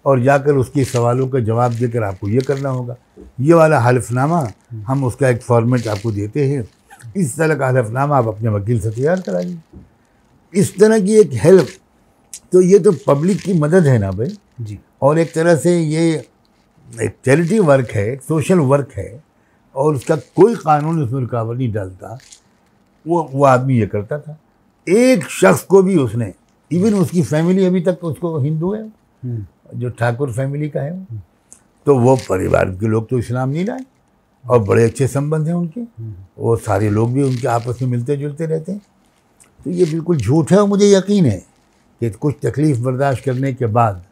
और जाकर उसके सवालों का जवाब देकर आपको ये करना होगा, ये वाला हलफनामा हम उसका एक फॉर्मेट आपको देते हैं, इस तरह का हलफनामा आप अपने वकील से तैयार कराइए। इस तरह की एक हेल्प, तो ये तो पब्लिक की मदद है ना भाई जी। और एक तरह से ये एक चैरिटी वर्क है, एक सोशल वर्क है और उसका कोई कानून उसमें रुकावट नहीं डालता। वो आदमी ये करता था। एक शख्स को भी उसने, इवन उसकी फैमिली अभी तक उसको हिंदू है, जो ठाकुर फैमिली का है, तो वो परिवार के लोग तो इस्लाम नहीं लाए और बड़े अच्छे संबंध हैं उनके, वो सारे लोग भी उनके आपस में मिलते जुलते रहते हैं। तो ये बिल्कुल झूठ है और मुझे यकीन है कि कुछ तकलीफ बर्दाश्त करने के बाद,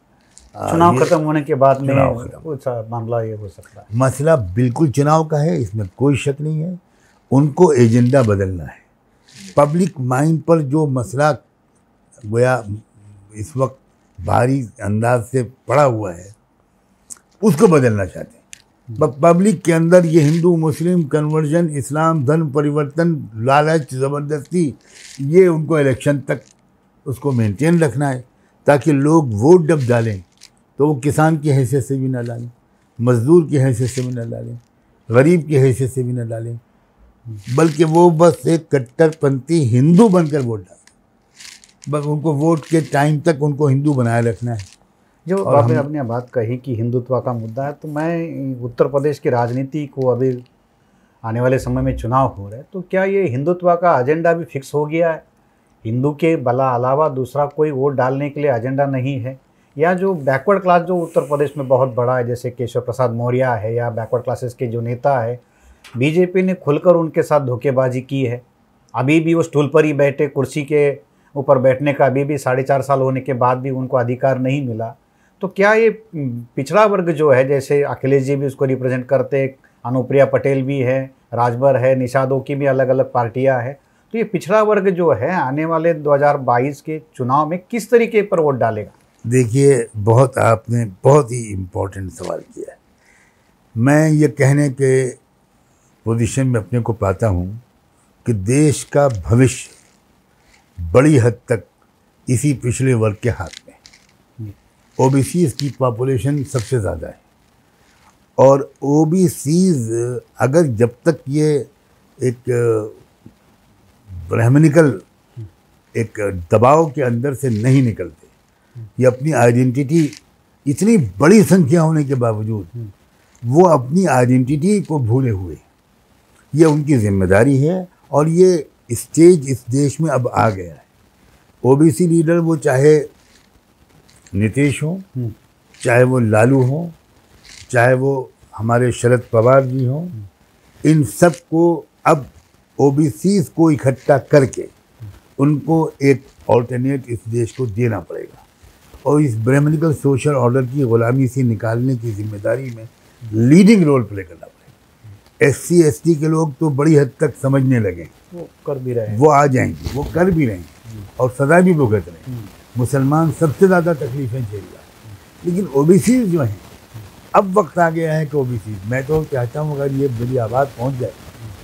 चुनाव खत्म होने के बाद में कुछ मामला ये हो सकता है। मसला बिल्कुल चुनाव का है, इसमें कोई शक नहीं है। उनको एजेंडा बदलना है। पब्लिक माइंड पर जो मसला गोया इस वक्त भारी अंदाज से पड़ा हुआ है, उसको बदलना चाहते हैं। पब्लिक के अंदर ये हिंदू मुस्लिम कन्वर्जन, इस्लाम धर्म परिवर्तन, लालच, ज़बरदस्ती, ये उनको इलेक्शन तक उसको मेंटेन रखना है ताकि लोग वोट जब डालें तो वो किसान की हैसियत से भी ना डालें, मज़दूर की हैसियत से भी ना डालें, गरीब की हैसियत से भी ना डालें, बल्कि वो बस एक कट्टरपंथी हिंदू बनकर वोट डालें। बस उनको वोट के टाइम तक उनको हिंदू बनाए रखना है। जो आपने अपनी बात कही कि हिंदुत्व का मुद्दा है, तो मैं उत्तर प्रदेश की राजनीति को अभी आने वाले समय में चुनाव हो रहे हैं, तो क्या ये हिंदुत्व का एजेंडा भी फिक्स हो गया है? हिंदू के अलावा दूसरा कोई वोट डालने के लिए एजेंडा नहीं है? या जो बैकवर्ड क्लास जो उत्तर प्रदेश में बहुत बड़ा है, जैसे केशव प्रसाद मौर्य है या बैकवर्ड क्लासेस के जो नेता है, बीजेपी ने खुलकर उनके साथ धोखेबाजी की है। अभी भी वो स्टूल पर ही बैठे, कुर्सी के ऊपर बैठने का अभी भी 4.5 साल होने के बाद भी उनको अधिकार नहीं मिला। तो क्या ये पिछड़ा वर्ग जो है, जैसे अखिलेश जी भी उसको रिप्रेजेंट करते, अनुप्रिया पटेल भी है, राजभर है, निषादों की भी अलग अलग पार्टियां हैं, तो ये पिछड़ा वर्ग जो है आने वाले 2022 के चुनाव में किस तरीके पर वोट डालेगा? देखिए, आपने बहुत ही इम्पोर्टेंट सवाल किया है। मैं ये कहने के पोजीशन में अपने को पाता हूँ कि देश का भविष्य बड़ी हद तक इसी पिछले वर्ग के हाथ में। ओबीसीज की पॉपुलेशन सबसे ज़्यादा है और ओबीसीज अगर जब तक ये एक ब्राह्मणिकल एक दबाव के अंदर से नहीं निकलते, ये अपनी आइडेंटिटी, इतनी बड़ी संख्या होने के बावजूद वो अपनी आइडेंटिटी को भूले हुए, ये उनकी जिम्मेदारी है और ये स्टेज इस देश में अब आ गया है। ओबीसी लीडर वो चाहे नीतीश हो, चाहे वो लालू हो, चाहे वो हमारे शरद पवार जी हों, इन सब को अब ओबीसीज को इकट्ठा करके उनको एक ऑल्टरनेट इस देश को देना पड़ेगा और इस ब्राह्मणिकल सोशल ऑर्डर की गुलामी से निकालने की जिम्मेदारी में लीडिंग रोल प्ले करना पड़ेगा। एससी एसटी के लोग तो बड़ी हद तक समझने लगे, वो कर भी रहे हैं, वो आ जाएंगे, वो कर भी रहे हैं और सदा भी भुगत रहे हैं। मुसलमान सबसे ज़्यादा तकलीफ़ें झेल रहा है, लेकिन ओबीसी जो हैं, अब वक्त आ गया है कि ओबीसी, मैं तो चाहता हूँ अगर ये मेरी आवाज़ पहुँच जाए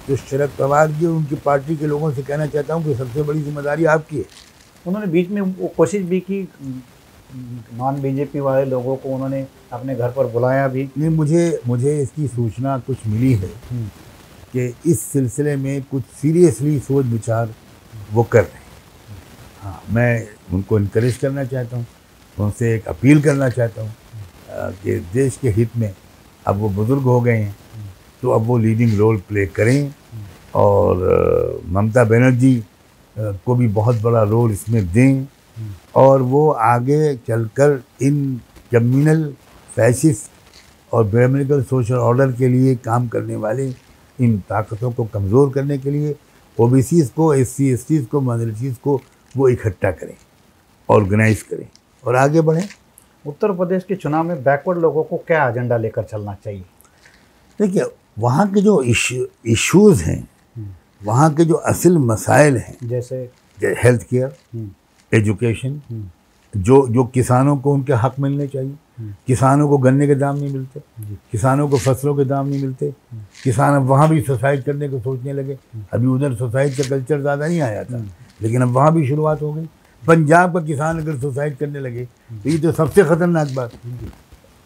तो शरद पवार जी और उनकी पार्टी के लोगों से कहना चाहता हूँ कि सबसे बड़ी जिम्मेदारी आपकी है। उन्होंने बीच में वो कोशिश भी की, नॉन बीजेपी वाले लोगों को उन्होंने अपने घर पर बुलाया भी। नहीं, मुझे इसकी सूचना कुछ मिली है कि इस सिलसिले में कुछ सीरियसली सोच विचार वो कर रहे हैं। हाँ, मैं उनको इनकरेज करना चाहता हूँ, उनसे एक अपील करना चाहता हूँ कि देश के हित में, अब वो बुज़ुर्ग हो गए हैं तो अब वो लीडिंग रोल प्ले करें और ममता बनर्जी को भी बहुत बड़ा रोल इसमें दें और वो आगे चलकर इन कम्युनल फैसिस्ट और ब्राह्मणिकल सोशल ऑर्डर के लिए काम करने वाले इन ताकतों को कमज़ोर करने के लिए ओबीसीज को, एससी एसटीज़ को, माइनॉरिटीज़ को वो इकट्ठा करें, ऑर्गेनाइज करें और आगे बढ़ें। उत्तर प्रदेश के चुनाव में बैकवर्ड लोगों को क्या एजेंडा लेकर चलना चाहिए? देखिए, वहाँ के जो इश्यूज़ हैं, वहाँ के जो असल मसाइल हैं, जैसे हेल्थ केयर, एजुकेशन, जो किसानों को उनके हक मिलने चाहिए। किसानों को गन्ने के दाम नहीं मिलते, किसानों को फसलों के दाम नहीं मिलते। किसान अब वहाँ भी सुसाइड करने को सोचने लगे। अभी उधर सुसाइड का कल्चर ज़्यादा नहीं आया था, लेकिन अब वहाँ भी शुरुआत हो गई। पंजाब का किसान अगर सुसाइड करने लगे तो ये तो सबसे ख़तरनाक बात।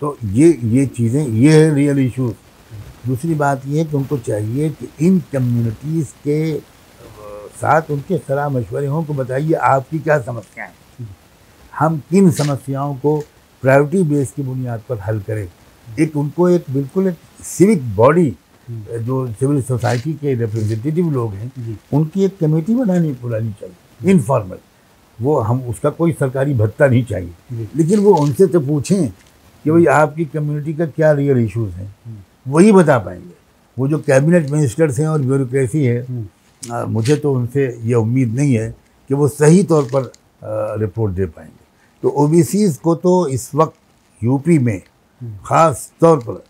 तो ये चीज़ें, ये है रियल इशूज़। दूसरी बात ये है कि उनको चाहिए कि इन कम्युनिटीज़ के साथ उनके सलाह मशवरे हों को बताइए आपकी क्या समस्याएं हैं, हम किन समस्याओं को प्रायोरिटी बेस की बुनियाद पर हल करें। उनको बिल्कुल एक सिविक बॉडी, जो सिविल सोसाइटी के रिप्रेजेंटेटिव लोग हैं, उनकी एक कमेटी बुलानी चाहिए, इनफॉर्मल। वो हम उसका कोई सरकारी भत्ता नहीं चाहिए, लेकिन वो उनसे तो पूछें कि भाई आपकी कम्युनिटी का क्या रियल इश्यूज़ हैं, वही बता पाएंगे। वो जो कैबिनेट मिनिस्टर्स हैं और ब्यूरोक्रेसी है, मुझे तो उनसे ये उम्मीद नहीं है कि वो सही तौर पर रिपोर्ट दे पाएंगे। तो ओबीसीज़ को तो इस वक्त यूपी में ख़ास तौर पर,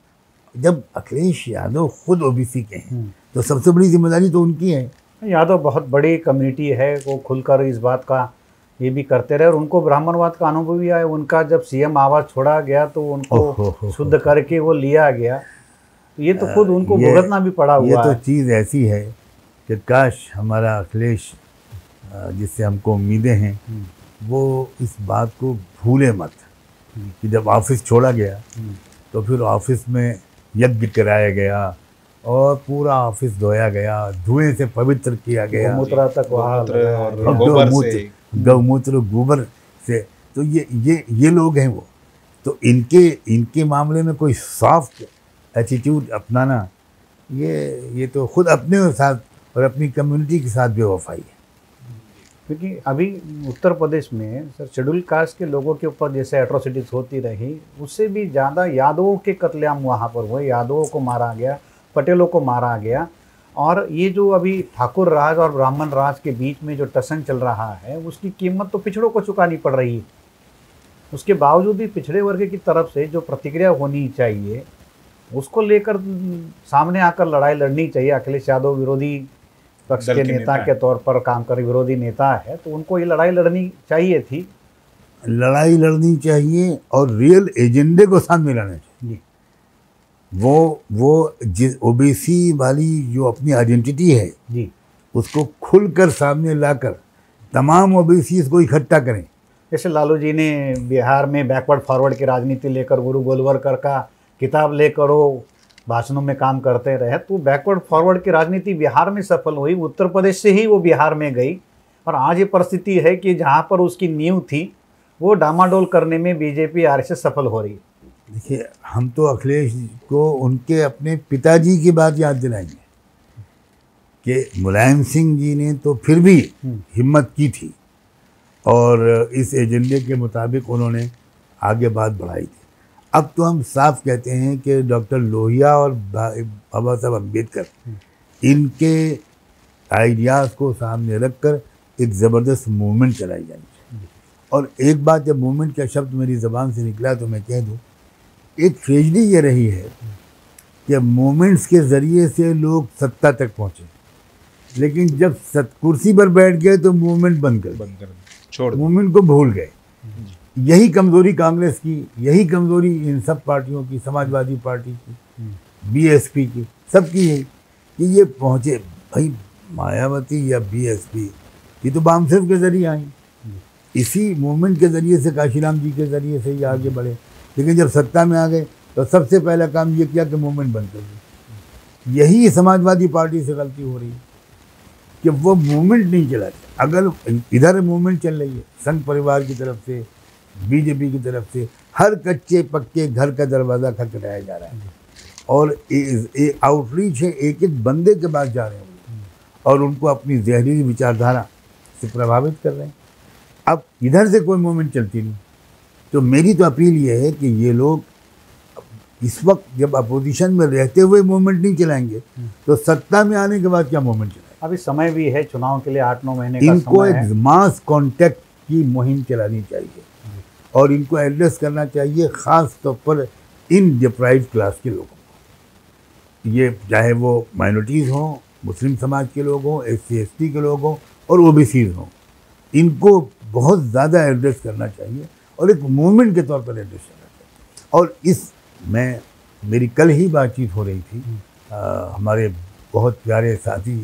जब अखिलेश यादव खुद ओबीसी के हैं, तो सबसे बड़ी जिम्मेदारी तो उनकी है। यादव बहुत बड़ी कम्युनिटी है, वो खुलकर इस बात का ये भी करते रहे और उनको ब्राह्मणवाद का अनुभव भी आया। उनका जब सीएम आवाज़ छोड़ा गया तो उनको शुद्ध करके वो लिया गया, तो ये तो खुद उनको भुगतना भी पड़ा हुआ है। ये तो चीज़ ऐसी है कि काश हमारा अखिलेश, जिससे हमको उम्मीदें हैं, वो इस बात को भूले मत कि जब ऑफिस छोड़ा गया तो फिर ऑफिस में यज्ञ कराया गया और पूरा ऑफिस धोया गया, धुएं से पवित्र किया गया, गौमूत्र तक गौमूत्र गोबर से। तो ये लोग हैं वो। तो इनके मामले में कोई सॉफ्ट एटीट्यूड अपनाना, ये तो खुद अपने साथ और अपनी कम्युनिटी के साथ बेवफाई है। क्योंकि अभी उत्तर प्रदेश में सर शेड्यूल कास्ट के लोगों के ऊपर जैसे एट्रोसिटीज़ होती रही, उससे भी ज़्यादा यादवों के कत्लेआम वहाँ पर हुए। यादवों को मारा गया, पटेलों को मारा गया। और ये जो अभी ठाकुर राज और ब्राह्मण राज के बीच में जो टसन चल रहा है, उसकी कीमत तो पिछड़ों को चुकानी पड़ रही है। उसके बावजूद भी पिछड़े वर्ग की तरफ से जो प्रतिक्रिया होनी चाहिए, उसको लेकर सामने आकर लड़ाई लड़नी चाहिए। अखिलेश यादव विरोधी पक्ष के नेता के तौर पर काम कर विरोधी नेता है, तो उनको ये लड़ाई लड़नी चाहिए थी। लड़ाई लड़नी चाहिए और रियल एजेंडे को सामने लाना चाहिए। वो जिस ओबीसी वाली जो अपनी आइडेंटिटी है जी, उसको खुलकर सामने लाकर तमाम ओबीसी को इकट्ठा करें। जैसे लालू जी ने बिहार में बैकवर्ड फॉरवर्ड की राजनीति लेकर गुरु गोलवलकर का किताब लेकर वो भाषणों में काम करते रहे, तो बैकवर्ड फॉरवर्ड की राजनीति बिहार में सफल हुई। उत्तर प्रदेश से ही वो बिहार में गई और आज ये परिस्थिति है कि जहाँ पर उसकी नींव थी वो डामाडोल करने में बीजेपी आरएसएस सफल हो रही है। देखिए, हम तो अखिलेश को उनके अपने पिताजी की बात याद दिलाएंगे कि मुलायम सिंह जी ने तो फिर भी हिम्मत की थी और इस एजेंडे के मुताबिक उन्होंने आगे बात बढ़ाई थी। अब तो हम साफ कहते हैं कि डॉक्टर लोहिया और बाबा साहब अम्बेडकर, इनके आइडियाज़ को सामने रखकर एक ज़बरदस्त मूवमेंट चलाई जानी चाहिए। और एक बात, जब मूवमेंट का शब्द मेरी ज़बान से निकला तो मैं कह दूँ, एक ट्रेजडी ये रही है कि मूवमेंट्स के ज़रिए से लोग सत्ता तक पहुँचे, लेकिन जब कुर्सी पर बैठ गए तो मूवमेंट बंद कर छोड़, मूवमेंट को भूल गए। यही कमज़ोरी कांग्रेस की, यही कमज़ोरी इन सब पार्टियों की, समाजवादी पार्टी की, बीएसपी की, सबकी है कि ये पहुँचे। भाई मायावती या बीएसपी ये तो बामसेफ के ज़रिए आई, इसी मूवमेंट के ज़रिए से, काशीराम जी के ज़रिए से ये आगे बढ़े। लेकिन जब सत्ता में आ गए तो सबसे पहला काम ये किया कि मूवमेंट बंद कर दी। यही समाजवादी पार्टी से गलती हो रही है कि वो मूवमेंट नहीं चलाते। अगर इधर मूवमेंट चल रही है संघ परिवार की तरफ से, बीजेपी की तरफ से, हर कच्चे पक्के घर का दरवाज़ा खटखटाया जा रहा है और आउटरीच है, एक एक बंदे के पास जा रहे हैं और उनको अपनी जहरीली विचारधारा से प्रभावित कर रहे हैं। अब इधर से कोई मूवमेंट चलती नहीं। तो मेरी तो अपील ये है कि ये लोग इस वक्त जब अपोजिशन में रहते हुए मूवमेंट नहीं चलाएंगे तो सत्ता में आने के बाद क्या मूवमेंट चलाएंगे। अभी समय भी है, चुनाव के लिए 8-9 महीने का इनको समय है। एक मास कॉन्टैक्ट की मुहिम चलानी चाहिए और इनको एड्रेस करना चाहिए ख़ास तौर पर इन डिप्राइव्ड क्लास के लोगों को। ये चाहे वो माइनॉरिटीज़ हों, मुस्लिम समाज के लोग हों, SC ST के लोग हों और OBCs हों, इनको बहुत ज़्यादा एड्रेस करना चाहिए और एक मूवमेंट के तौर पर एड्रेस करना चाहिए। और इस में मेरी कल ही बातचीत हो रही थी हमारे बहुत प्यारे साथी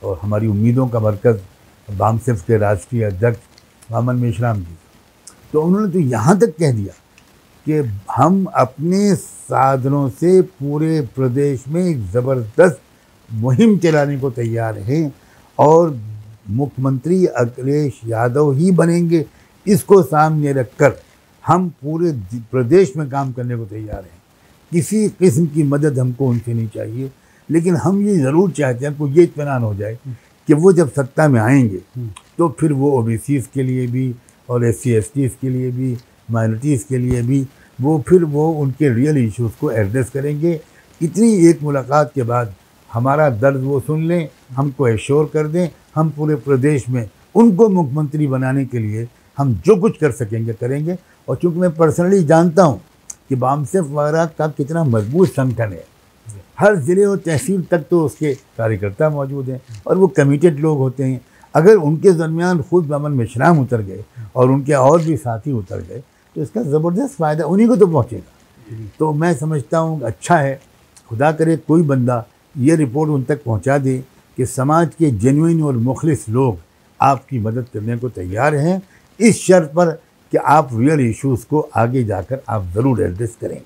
और हमारी उम्मीदों का मरकज़ बामसेफ के राष्ट्रीय अध्यक्ष मोहम्मद मेश्राम जी, तो उन्होंने तो यहाँ तक कह दिया कि हम अपने साधनों से पूरे प्रदेश में एक ज़बरदस्त मुहिम चलाने को तैयार हैं और मुख्यमंत्री अखिलेश यादव ही बनेंगे, इसको सामने रखकर हम पूरे प्रदेश में काम करने को तैयार हैं। किसी किस्म की मदद हमको उनसे नहीं चाहिए, लेकिन हम ये ज़रूर चाहते हैं, हमको ये इत्मीनान हो जाए कि वो जब सत्ता में आएंगे तो फिर वो OBCs के लिए भी और SC STs के लिए भी, माइनॉरिटीज़ के लिए भी वो उनके रियल इश्यूज़ को एड्रेस करेंगे। इतनी एक मुलाकात के बाद हमारा दर्द वो सुन लें, हमको एश्योर कर दें, हम पूरे प्रदेश में उनको मुख्यमंत्री बनाने के लिए हम जो कुछ कर सकेंगे करेंगे। और चूँकि मैं पर्सनली जानता हूँ कि बामसेफ वगैरह का कितना मजबूत संगठन है, हर ज़िले और तहसील तक तो उसके कार्यकर्ता मौजूद हैं और वो कमिटेड लोग होते हैं। अगर उनके दरमियान खुद मोहम्मद मेश्राम उतर गए और उनके और भी साथी उतर गए तो इसका ज़बरदस्त फ़ायदा उन्हीं को तो पहुँचेगा। तो मैं समझता हूँ अच्छा है, खुदा करे कोई बंदा ये रिपोर्ट उन तक पहुँचा दे कि समाज के जेन्युइन और मुखलिस लोग आपकी मदद करने को तैयार हैं, इस शर्त पर कि आप रियल इश्यूज़ को आगे जाकर आप ज़रूर एड्रेस करें।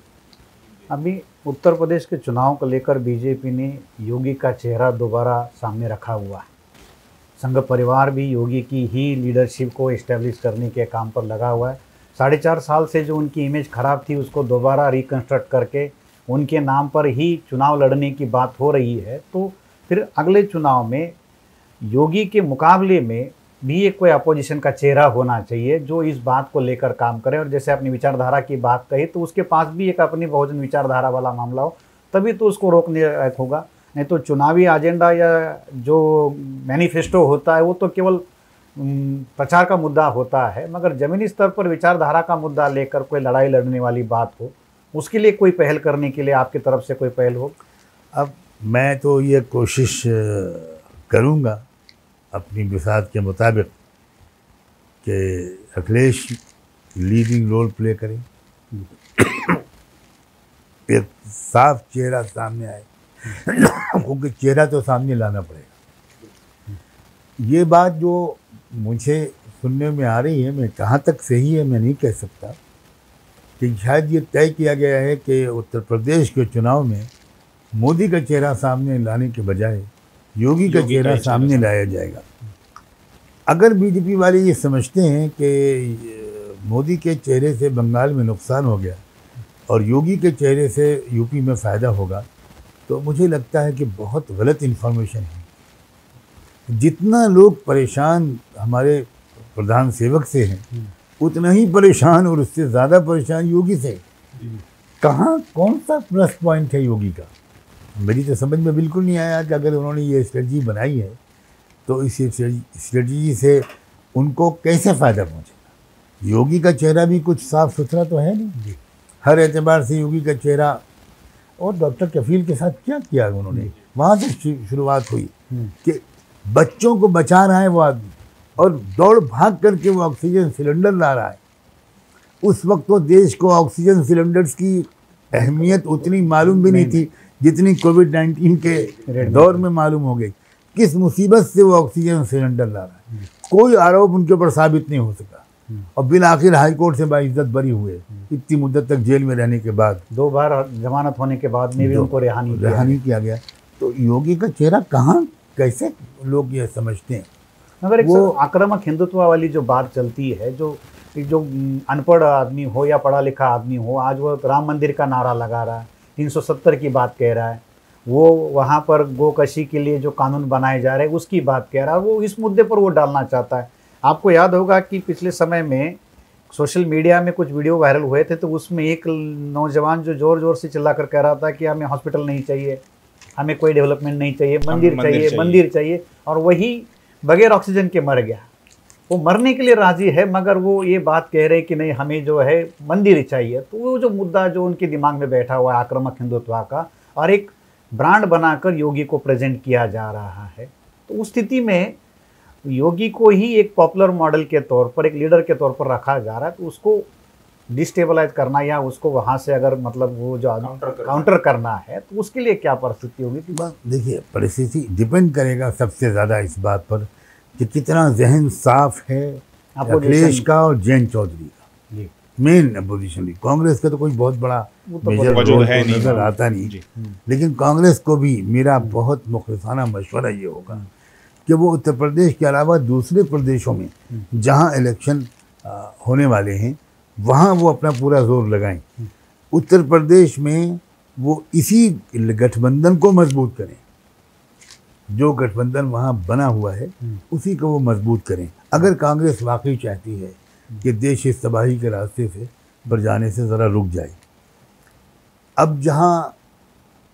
अभी उत्तर प्रदेश के चुनाव को लेकर बीजेपी ने योगी का चेहरा दोबारा सामने रखा हुआ है। संघ परिवार भी योगी की ही लीडरशिप को इस्टेब्लिश करने के काम पर लगा हुआ है। 4.5 साल से जो उनकी इमेज ख़राब थी उसको दोबारा रिकन्स्ट्रक्ट करके उनके नाम पर ही चुनाव लड़ने की बात हो रही है। तो फिर अगले चुनाव में योगी के मुकाबले में भी एक कोई अपोजिशन का चेहरा होना चाहिए जो इस बात को लेकर काम करे। और जैसे अपनी विचारधारा की बात कही तो उसके पास भी एक अपनी बहुजन विचारधारा वाला मामला हो, तभी तो उसको रोकने लायक होगा। नहीं तो चुनावी एजेंडा या जो मैनिफेस्टो होता है वो तो केवल प्रचार का मुद्दा होता है, मगर ज़मीनी स्तर पर विचारधारा का मुद्दा लेकर कोई लड़ाई लड़ने वाली बात हो, उसके लिए कोई पहल करने के लिए आपकी तरफ से कोई पहल हो। अब मैं तो ये कोशिश करूँगा अपनी बिसात के मुताबिक कि अखिलेश लीडिंग रोल प्ले करें, एक साफ चेहरा सामने आए क्योंकि चेहरा तो सामने लाना पड़ेगा। ये बात जो मुझे सुनने में आ रही है, मैं कहाँ तक सही है मैं नहीं कह सकता, कि शायद ये तय किया गया है कि उत्तर प्रदेश के चुनाव में मोदी का चेहरा सामने लाने के बजाय योगी का चेहरा सामने लाया जाएगा। अगर बीजेपी वाले ये समझते हैं कि मोदी के चेहरे से बंगाल में नुकसान हो गया और योगी के चेहरे से यूपी में फ़ायदा होगा, तो मुझे लगता है कि बहुत गलत इन्फॉर्मेशन है। जितना लोग परेशान हमारे प्रधान सेवक से हैं, उतना ही परेशान और उससे ज़्यादा परेशान योगी से। कहाँ कौन सा प्लस पॉइंट है योगी का, मेरी तो समझ में बिल्कुल नहीं आया कि अगर उन्होंने ये स्ट्रेटजी बनाई है तो इस स्ट्रेटजी से उनको कैसे फ़ायदा पहुँचेगा। योगी का चेहरा भी कुछ साफ सुथरा तो है नहीं, हर एतबार से योगी का चेहरा। और डॉक्टर कफील के साथ क्या किया उन्होंने, वहाँ से शुरुआत हुई कि बच्चों को बचा रहा है वो आदमी और दौड़ भाग करके वो ऑक्सीजन सिलेंडर ला रहा है। उस वक्त तो देश को ऑक्सीजन सिलेंडर्स की अहमियत उतनी मालूम भी नहीं थी जितनी कोविड-19 के दौर में मालूम हो गई। किस मुसीबत से वो ऑक्सीजन सिलेंडर ला रहा है, कोई आरोप उनके ऊपर साबित नहीं हो सका और बिल आखिर हाई कोर्ट से बाइज्जत बरी हुए, इतनी मुद्दत तक जेल में रहने के बाद, 2 बार जमानत होने के बाद में भी उनको रिहानी किया गया। तो योगी का चेहरा कहाँ कैसे लोग ये समझते हैं। मगर वो आक्रामक हिंदुत्व वाली जो बात चलती है, जो अनपढ़ आदमी हो या पढ़ा लिखा आदमी हो, आज वो राम मंदिर का नारा लगा रहा है, 370 की बात कह रहा है, वो वहाँ पर गोकशी के लिए जो कानून बनाए जा रहे हैं उसकी बात कह रहा है, वो इस मुद्दे पर वो डालना चाहता है। आपको याद होगा कि पिछले समय में सोशल मीडिया में कुछ वीडियो वायरल हुए थे, तो उसमें एक नौजवान जो ज़ोर ज़ोर से चिल्ला कर कह रहा था कि हमें हॉस्पिटल नहीं चाहिए, हमें कोई डेवलपमेंट नहीं चाहिए, मंदिर चाहिए, और वही बगैर ऑक्सीजन के मर गया। वो मरने के लिए राज़ी है, मगर वो ये बात कह रहे कि नहीं हमें जो है मंदिर चाहिए। तो वो जो मुद्दा जो उनके दिमाग में बैठा हुआ है आक्रामक हिंदुत्व का, और एक ब्रांड बनाकर योगी को प्रेजेंट किया जा रहा है। तो उस स्थिति में योगी को ही एक पॉपुलर मॉडल के तौर पर, एक लीडर के तौर पर रखा जा रहा है, तो उसको डिस्टेबलाइज करना या उसको वहाँ से अगर मतलब वो जो काउंटर करना है तो उसके लिए क्या परिस्थिति होगी? देखिए, परिस्थिति डिपेंड करेगा सबसे ज़्यादा इस बात पर कि कितना जहन साफ है अखिलेश का और जयंत चौधरी का। मेन अपोजिशन भी, कांग्रेस का तो कोई बहुत बड़ा मेजर रोल है नजर आता नहीं, लेकिन कांग्रेस को भी मेरा बहुत मुखलिसाना मशवरा ये होगा कि वो उत्तर प्रदेश के अलावा दूसरे प्रदेशों में जहाँ इलेक्शन होने वाले हैं वहाँ वो अपना पूरा जोर लगाएं। उत्तर प्रदेश में वो इसी गठबंधन को मजबूत करें, जो गठबंधन वहाँ बना हुआ है उसी को वो मजबूत करें। अगर कांग्रेस वाकई चाहती है कि देश इस तबाही के रास्ते से पर जाने से ज़रा रुक जाए। अब जहाँ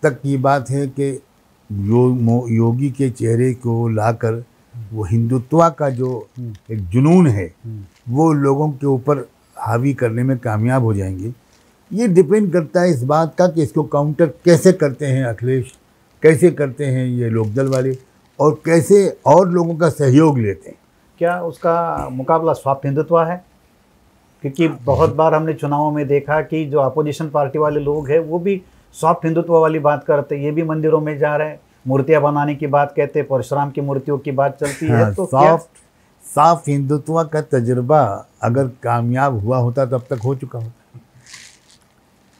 तक ये बात है कि योगी के चेहरे को लाकर वो हिंदुत्व का जो एक जुनून है वो लोगों के ऊपर हावी करने में कामयाब हो जाएंगे, ये डिपेंड करता है इस बात का कि इसको काउंटर कैसे करते हैं अखिलेश, कैसे करते हैं ये लोकदल वाले, और कैसे और लोगों का सहयोग लेते हैं। क्या उसका मुकाबला सॉफ्ट हिंदुत्व है? क्योंकि बहुत बार हमने चुनावों में देखा कि जो अपोजिशन पार्टी वाले लोग हैं वो भी सॉफ्ट हिंदुत्व वाली बात करते हैं, ये भी मंदिरों में जा रहे हैं, मूर्तियां बनाने की बात कहते हैं, परशुराम की मूर्तियों की बात चलती है। तो सॉफ्ट हिंदुत्व का तजुर्बा अगर कामयाब हुआ होता तब तक हो चुका होता।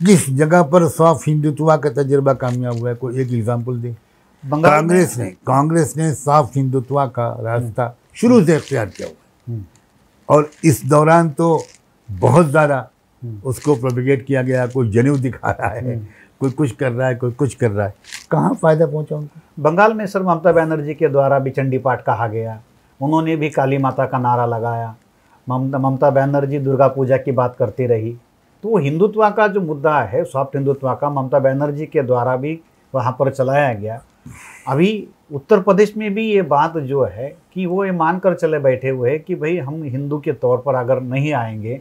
जिस जगह पर सॉफ्ट हिंदुत्व का तजुर्बा कामयाब हुआ है, कोई एक एग्जांपल दे। कांग्रेस ने सॉफ्ट हिंदुत्व का रास्ता शुरू से इख्तियार किया हुआ है, और इस दौरान तो बहुत ज़्यादा उसको प्रोपिगेट किया गया। कोई जनेऊ दिखा रहा है, कोई कुछ कर रहा है, कोई कुछ कर रहा है, कहाँ फ़ायदा पहुँचा उनको? बंगाल में सर ममता बनर्जी के द्वारा भी चंडी पाठ कहा गया, उन्होंने भी काली माता का नारा लगाया, ममता बनर्जी दुर्गा पूजा की बात करती रही। तो वो हिंदुत्व का जो मुद्दा है, सॉफ्ट हिंदुत्व का, ममता बनर्जी के द्वारा भी वहाँ पर चलाया गया। अभी उत्तर प्रदेश में भी ये बात जो है कि वो ये मान कर चले बैठे हुए हैं कि भाई हम हिंदू के तौर पर अगर नहीं आएंगे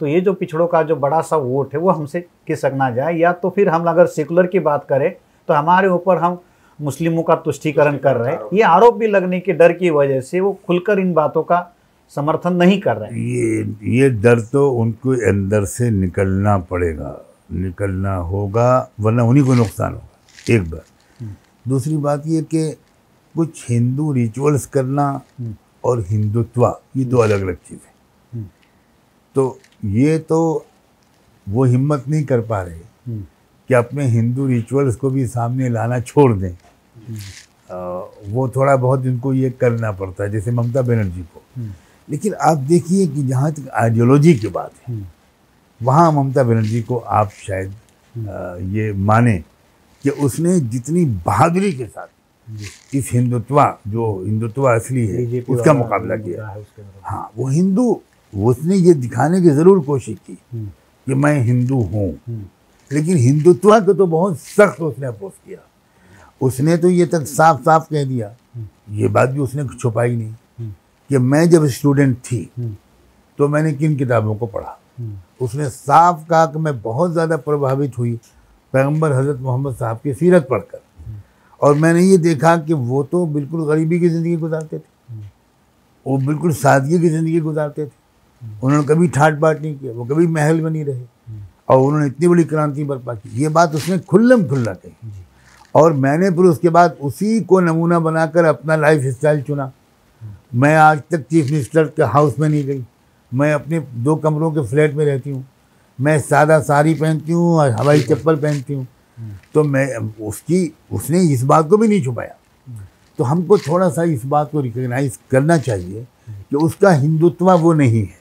तो ये जो पिछड़ों का जो बड़ा सा वोट है वो हमसे खिसक ना जाए, या तो फिर हम अगर सेकुलर की बात करें तो हमारे ऊपर हम मुस्लिमों का तुष्टीकरण कर रहे हैं। ये आरोप भी लगने के डर की वजह से वो खुलकर इन बातों का समर्थन नहीं कर रहे हैं। ये डर तो उनको अंदर से निकलना पड़ेगा, निकलना होगा, वरना उन्हीं को नुकसान होगा, एक बात। दूसरी बात ये कि कुछ हिंदू रिचुअल्स करना और हिंदुत्व ये दो अलग अलग चीज़ है। तो ये तो वो हिम्मत नहीं कर पा रहे कि अपने हिंदू रिचुअल्स को भी सामने लाना छोड़ दें। वो थोड़ा बहुत इनको ये करना पड़ता है, जैसे ममता बनर्जी को। लेकिन आप देखिए कि जहाँ तक आइडियोलॉजी की बात है, वहाँ ममता बनर्जी को आप शायद ये माने कि उसने जितनी बहादुरी के साथ इस हिंदुत्व, जो हिंदुत्व असली है, उसका मुकाबला किया। हाँ, वो हिंदू, उसने ये दिखाने की ज़रूर कोशिश की कि मैं हिंदू हूँ, लेकिन हिंदुत्व को तो बहुत सख्त उसने अपोज किया। उसने तो ये तक साफ साफ कह दिया, ये बात भी उसने छुपाई नहीं, कि मैं जब स्टूडेंट थी तो मैंने किन किताबों को पढ़ा। उसने साफ कहा कि मैं बहुत ज़्यादा प्रभावित हुई पैगंबर हज़रत मोहम्मद साहब की सीरत पढ़कर, और मैंने ये देखा कि वो तो बिल्कुल गरीबी की ज़िंदगी गुजारते थे, वो बिल्कुल सादगी की ज़िंदगी गुजारते थे। उन्होंने कभी ठाट बाट नहीं किया, वो कभी महल बनी रहे, और उन्होंने इतनी बड़ी क्रांति बर्पा की। ये बात उसने खुल्लम खुल्ला कही, और मैंने फिर उसके बाद उसी को नमूना बनाकर अपना लाइफ स्टाइल चुना। मैं आज तक चीफ मिनिस्टर के हाउस में नहीं गई, मैं अपने 2 कमरों के फ्लैट में रहती हूँ, मैं सादा साड़ी पहनती हूँ और हवाई चप्पल पहनती हूँ। तो मैं उसने इस बात को भी नहीं छुपाया। तो हमको थोड़ा सा इस बात को रिकग्नाइज करना चाहिए कि उसका हिंदुत्व वो नहीं है,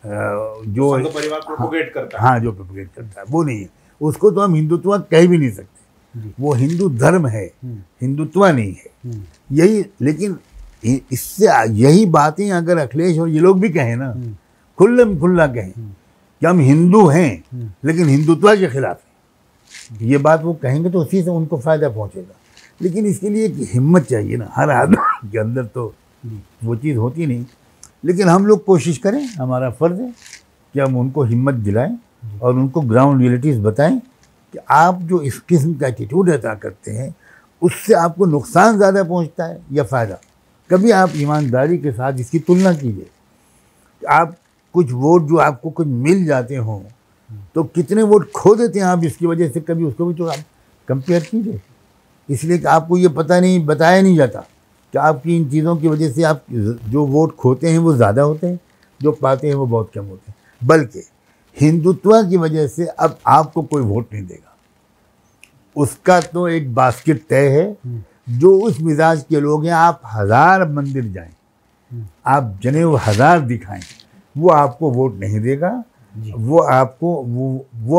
जो परिवार प्रोपोगेट करता है। हाँ, जो प्रोपोगेट करता है वो नहीं है। उसको तो हम हिंदुत्व कह भी नहीं सकते, वो हिंदू धर्म है, हिंदुत्व नहीं है। यही, लेकिन इससे यही बातें अगर अखिलेश और ये लोग भी कहें ना, खुल्लम खुल्ला कहें कि हम हिंदू हैं लेकिन हिंदुत्व के खिलाफ हैं, ये बात वो कहेंगे तो उसी से उनको फ़ायदा पहुंचेगा। लेकिन इसके लिए एक हिम्मत चाहिए ना, हर आदमी के अंदर तो वो चीज़ होती नहीं। लेकिन हम लोग कोशिश करें, हमारा फ़र्ज़ है कि हम उनको हिम्मत दिलाएं और उनको ग्राउंड रियलिटीज़ बताएं कि आप जो इस किस्म का एटीट्यूड अदा करते हैं उससे आपको नुकसान ज़्यादा पहुंचता है या फ़ायदा। कभी आप ईमानदारी के साथ इसकी तुलना कीजिए। आप कुछ वोट जो आपको कुछ मिल जाते हों तो कितने वोट खो देते हैं आप इसकी वजह से, कभी उसको भी तो आप कंपेयर कीजिए। इसलिए कि आपको ये बताया नहीं जाता कि आपकी इन चीज़ों की वजह से आप जो वोट खोते हैं वो ज़्यादा होते हैं, जो पाते हैं वो बहुत कम होते हैं। बल्कि हिंदुत्व की वजह से अब आपको कोई वोट नहीं देगा, उसका तो एक बास्केट तय है। जो उस मिजाज के लोग हैं, आप 1000 मंदिर जाएं, आप जनेऊ 1000 दिखाएं, वो आपको वोट नहीं देगा। वो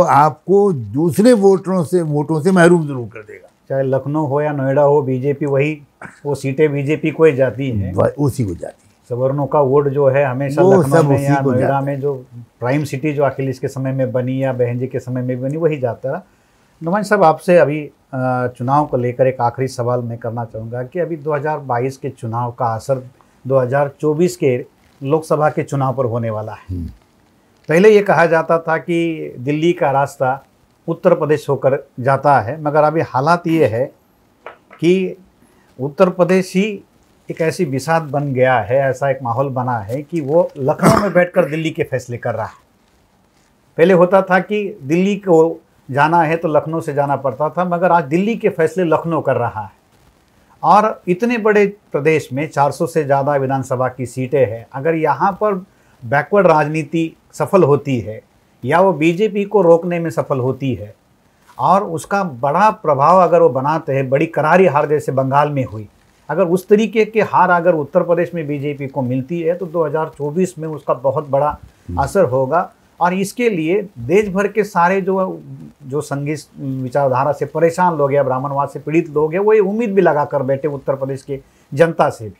आपको दूसरे वोटों से महरूम जरूर कर देगा। चाहे लखनऊ हो या नोएडा हो, बीजेपी वो सीटें बीजेपी को ही जाती हैं, उसी को जाती है। सवर्णों का वोट जो है हमेशा लखनऊ में या नोएडा में जो प्राइम सिटी जो अखिलेश के समय में बनी या बहन जी के समय में बनी वही जाता है। नुमाइश साहब, आपसे अभी चुनाव को लेकर एक आखिरी सवाल मैं करना चाहूँगा कि अभी 2022 के चुनाव का असर 2024 के लोकसभा के चुनाव पर होने वाला है। पहले ये कहा जाता था कि दिल्ली का रास्ता उत्तर प्रदेश होकर जाता है, मगर अभी हालात ये है कि उत्तर प्रदेश ही एक ऐसी बिसात बन गया है, ऐसा एक माहौल बना है कि वो लखनऊ में बैठकर दिल्ली के फैसले कर रहा है। पहले होता था कि दिल्ली को जाना है तो लखनऊ से जाना पड़ता था, मगर आज दिल्ली के फैसले लखनऊ कर रहा है। और इतने बड़े प्रदेश में 400 से ज़्यादा विधानसभा की सीटें हैं, अगर यहाँ पर बैकवर्ड राजनीति सफल होती है या वो बीजेपी को रोकने में सफल होती है और उसका बड़ा प्रभाव अगर वो बनाते हैं, बड़ी करारी हार जैसे बंगाल में हुई, अगर उस तरीके के हार अगर उत्तर प्रदेश में बीजेपी को मिलती है तो 2024 में उसका बहुत बड़ा असर होगा। और इसके लिए देश भर के सारे जो संघी विचारधारा से परेशान लोग या ब्राह्मणवाद से पीड़ित लोग हैं, वो ये उम्मीद भी लगा कर बैठे उत्तर प्रदेश के जनता से भी।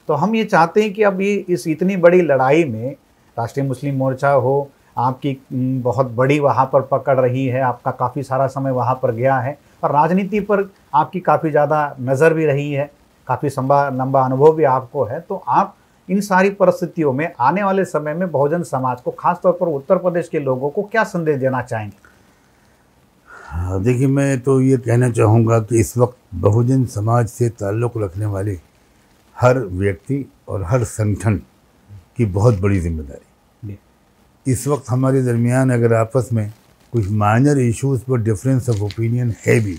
तो हम ये चाहते हैं कि अब ये इस इतनी बड़ी लड़ाई में राष्ट्रीय मुस्लिम मोर्चा हो, आपकी बहुत बड़ी वहाँ पर पकड़ रही है, आपका काफ़ी सारा समय वहाँ पर गया है और राजनीति पर आपकी काफ़ी ज़्यादा नज़र भी रही है, काफ़ी लंबा अनुभव भी आपको है। तो आप इन सारी परिस्थितियों में आने वाले समय में बहुजन समाज को, खासतौर पर उत्तर प्रदेश के लोगों को क्या संदेश देना चाहेंगे? देखिए, मैं तो ये कहना चाहूँगा कि इस वक्त बहुजन समाज से ताल्लुक़ रखने वाले हर व्यक्ति और हर संगठन की बहुत बड़ी जिम्मेदारी। इस वक्त हमारे दरमियान अगर आपस में कुछ माइनर इश्यूज़ पर डिफरेंस ऑफ ओपिनियन है भी,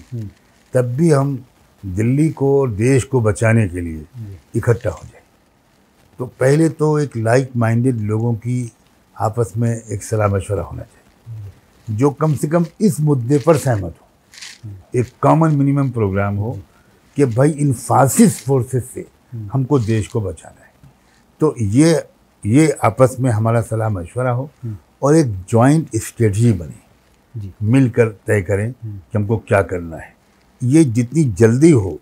तब भी हम दिल्ली को और देश को बचाने के लिए इकट्ठा हो जाए। तो पहले तो एक लाइक माइंडेड लोगों की आपस में एक सलाह मशवरा होना चाहिए, जो कम से कम इस मुद्दे पर सहमत हो। एक कॉमन मिनिमम प्रोग्राम हो कि भाई इन फासिस्ट फोर्सेस से हमको देश को बचाना है। तो ये आपस में हमारा सलाह मशवरा हो और एक जॉइंट स्ट्रेटजी बने, मिलकर तय करें कि हमको क्या करना है। ये जितनी जल्दी हो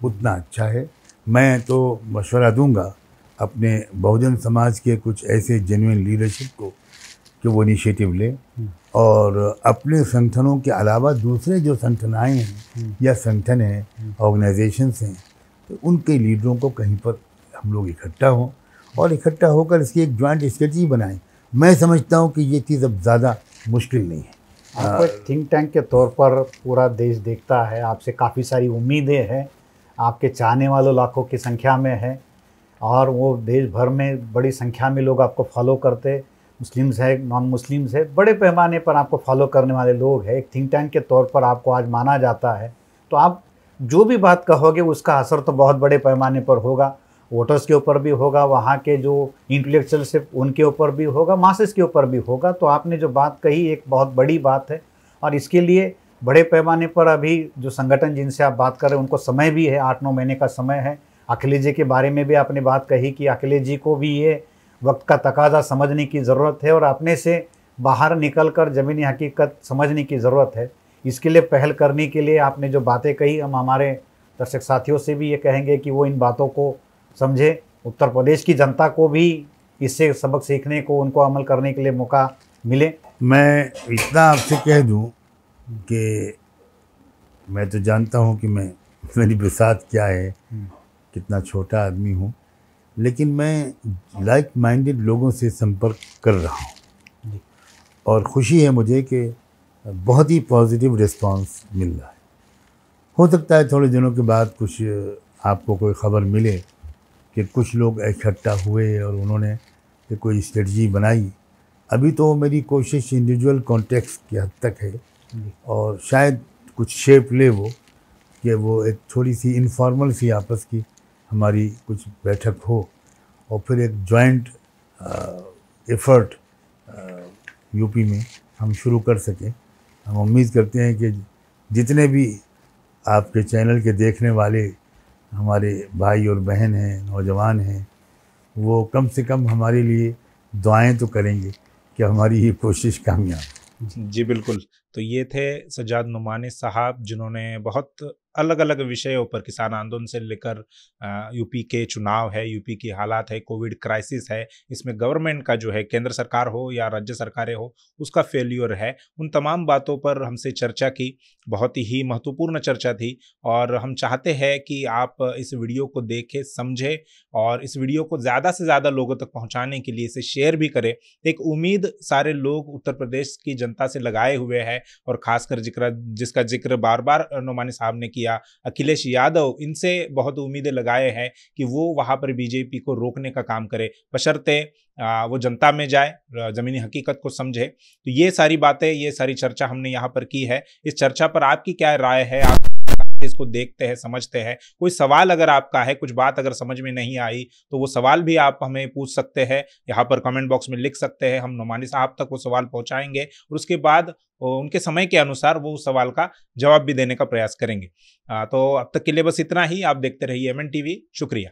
उतना अच्छा है। मैं तो मशवरा दूंगा अपने बहुजन समाज के कुछ ऐसे जेन्युइन लीडरशिप को कि वो इनिशिएटिव ले और अपने संगठनों के अलावा दूसरे जो संगठनाएँ हैं या संगठन हैं, ऑर्गेनाइजेशंस हैं, तो उनके लीडरों को कहीं पर हम लोग इकट्ठा हों और इकट्ठा होकर इसकी एक जॉइंट स्ट्रेटजी बनाएं। मैं समझता हूं कि ये चीज़ अब ज़्यादा मुश्किल नहीं है। आपको एक थिंक टैंक के तौर पर पूरा देश देखता है, आपसे काफ़ी सारी उम्मीदें हैं, आपके चाहने वालों लाखों की संख्या में है और वो देश भर में बड़ी संख्या में लोग आपको फॉलो करते, मुस्लिम्स है, नॉन मुस्लिम्स है, बड़े पैमाने पर आपको फॉलो करने वाले लोग हैं। एक थिंक टैंक के तौर पर आपको आज माना जाता है, तो आप जो भी बात कहोगे उसका असर तो बहुत बड़े पैमाने पर होगा, वोटर्स के ऊपर भी होगा, वहाँ के जो इंटेलेक्चुअल्स है उनके ऊपर भी होगा, मासेस के ऊपर भी होगा। तो आपने जो बात कही एक बहुत बड़ी बात है और इसके लिए बड़े पैमाने पर अभी जो संगठन जिनसे आप बात कर रहे हैं उनको समय भी है, 8-9 महीने का समय है। अखिलेश जी के बारे में भी आपने बात कही कि अखिलेश जी को भी ये वक्त का तकाजा समझने की ज़रूरत है और अपने से बाहर निकलकर ज़मीनी हकीकत समझने की ज़रूरत है। इसके लिए पहल करने के लिए आपने जो बातें कही, हम हमारे दर्शक साथियों से भी ये कहेंगे कि वो इन बातों को समझे, उत्तर प्रदेश की जनता को भी इससे सबक सीखने को, उनको अमल करने के लिए मौका मिले। मैं इतना आपसे कह दूं कि मैं तो जानता हूं कि मेरी बिसात क्या है, कितना छोटा आदमी हूं, लेकिन मैं लाइक माइंडेड लोगों से संपर्क कर रहा हूं और ख़ुशी है मुझे कि बहुत ही पॉजिटिव रिस्पांस मिल रहा है। हो सकता है थोड़े दिनों के बाद कुछ आपको कोई ख़बर मिले कि कुछ लोग इकट्ठा हुए और उन्होंने कोई स्ट्रेटजी बनाई। अभी तो मेरी कोशिश इंडिविजुअल कॉन्टेक्स्ट की हद तक है और शायद कुछ शेप ले वो कि वो एक थोड़ी सी इनफॉर्मल सी आपस की हमारी कुछ बैठक हो और फिर एक जॉइंट एफर्ट यूपी में हम शुरू कर सकें। हम उम्मीद करते हैं कि जितने भी आपके चैनल के देखने वाले हमारे भाई और बहन हैं, नौजवान हैं, वो कम से कम हमारे लिए दुआएं तो करेंगे कि हमारी ये कोशिश कामयाब। जी बिल्कुल। तो ये थे सज्जाद नोमानी साहब, जिन्होंने बहुत अलग अलग विषयों पर किसान आंदोलन से लेकर यूपी के चुनाव है, यूपी की हालात है, कोविड क्राइसिस है, इसमें गवर्नमेंट का जो है, केंद्र सरकार हो या राज्य सरकारें हो, उसका फेल्यूर है, उन तमाम बातों पर हमसे चर्चा की। बहुत ही महत्वपूर्ण चर्चा थी और हम चाहते हैं कि आप इस वीडियो को देखें, समझें और इस वीडियो को ज़्यादा से ज़्यादा लोगों तक पहुँचाने के लिए इसे शेयर भी करें। एक उम्मीद सारे लोग उत्तर प्रदेश की जनता से लगाए हुए हैं और ख़ासकर जिसका जिक्र बार बार नोमानी साहब ने किया, अखिलेश यादव, इनसे बहुत उम्मीदें लगाए हैं कि वो वहाँ पर बीजेपी को रोकने का काम करे, बशर्ते वो जनता में जाए, ज़मीनी हकीकत को समझे। तो ये सारी बातें, ये सारी चर्चा हमने यहाँ पर की है। इस चर्चा पर आपकी क्या राय है? आप इसको देखते हैं, समझते हैं? कोई सवाल अगर आपका है, कुछ बात अगर समझ में नहीं आई तो वो सवाल भी आप हमें पूछ सकते हैं, यहाँ पर कमेंट बॉक्स में लिख सकते हैं। हम नोमानी साहब तक वो सवाल पहुँचाएंगे और उसके बाद उनके समय के अनुसार वो उस सवाल का जवाब भी देने का प्रयास करेंगे। तो अब तक के लिए बस इतना ही। आप देखते रहिए MN TV। शुक्रिया।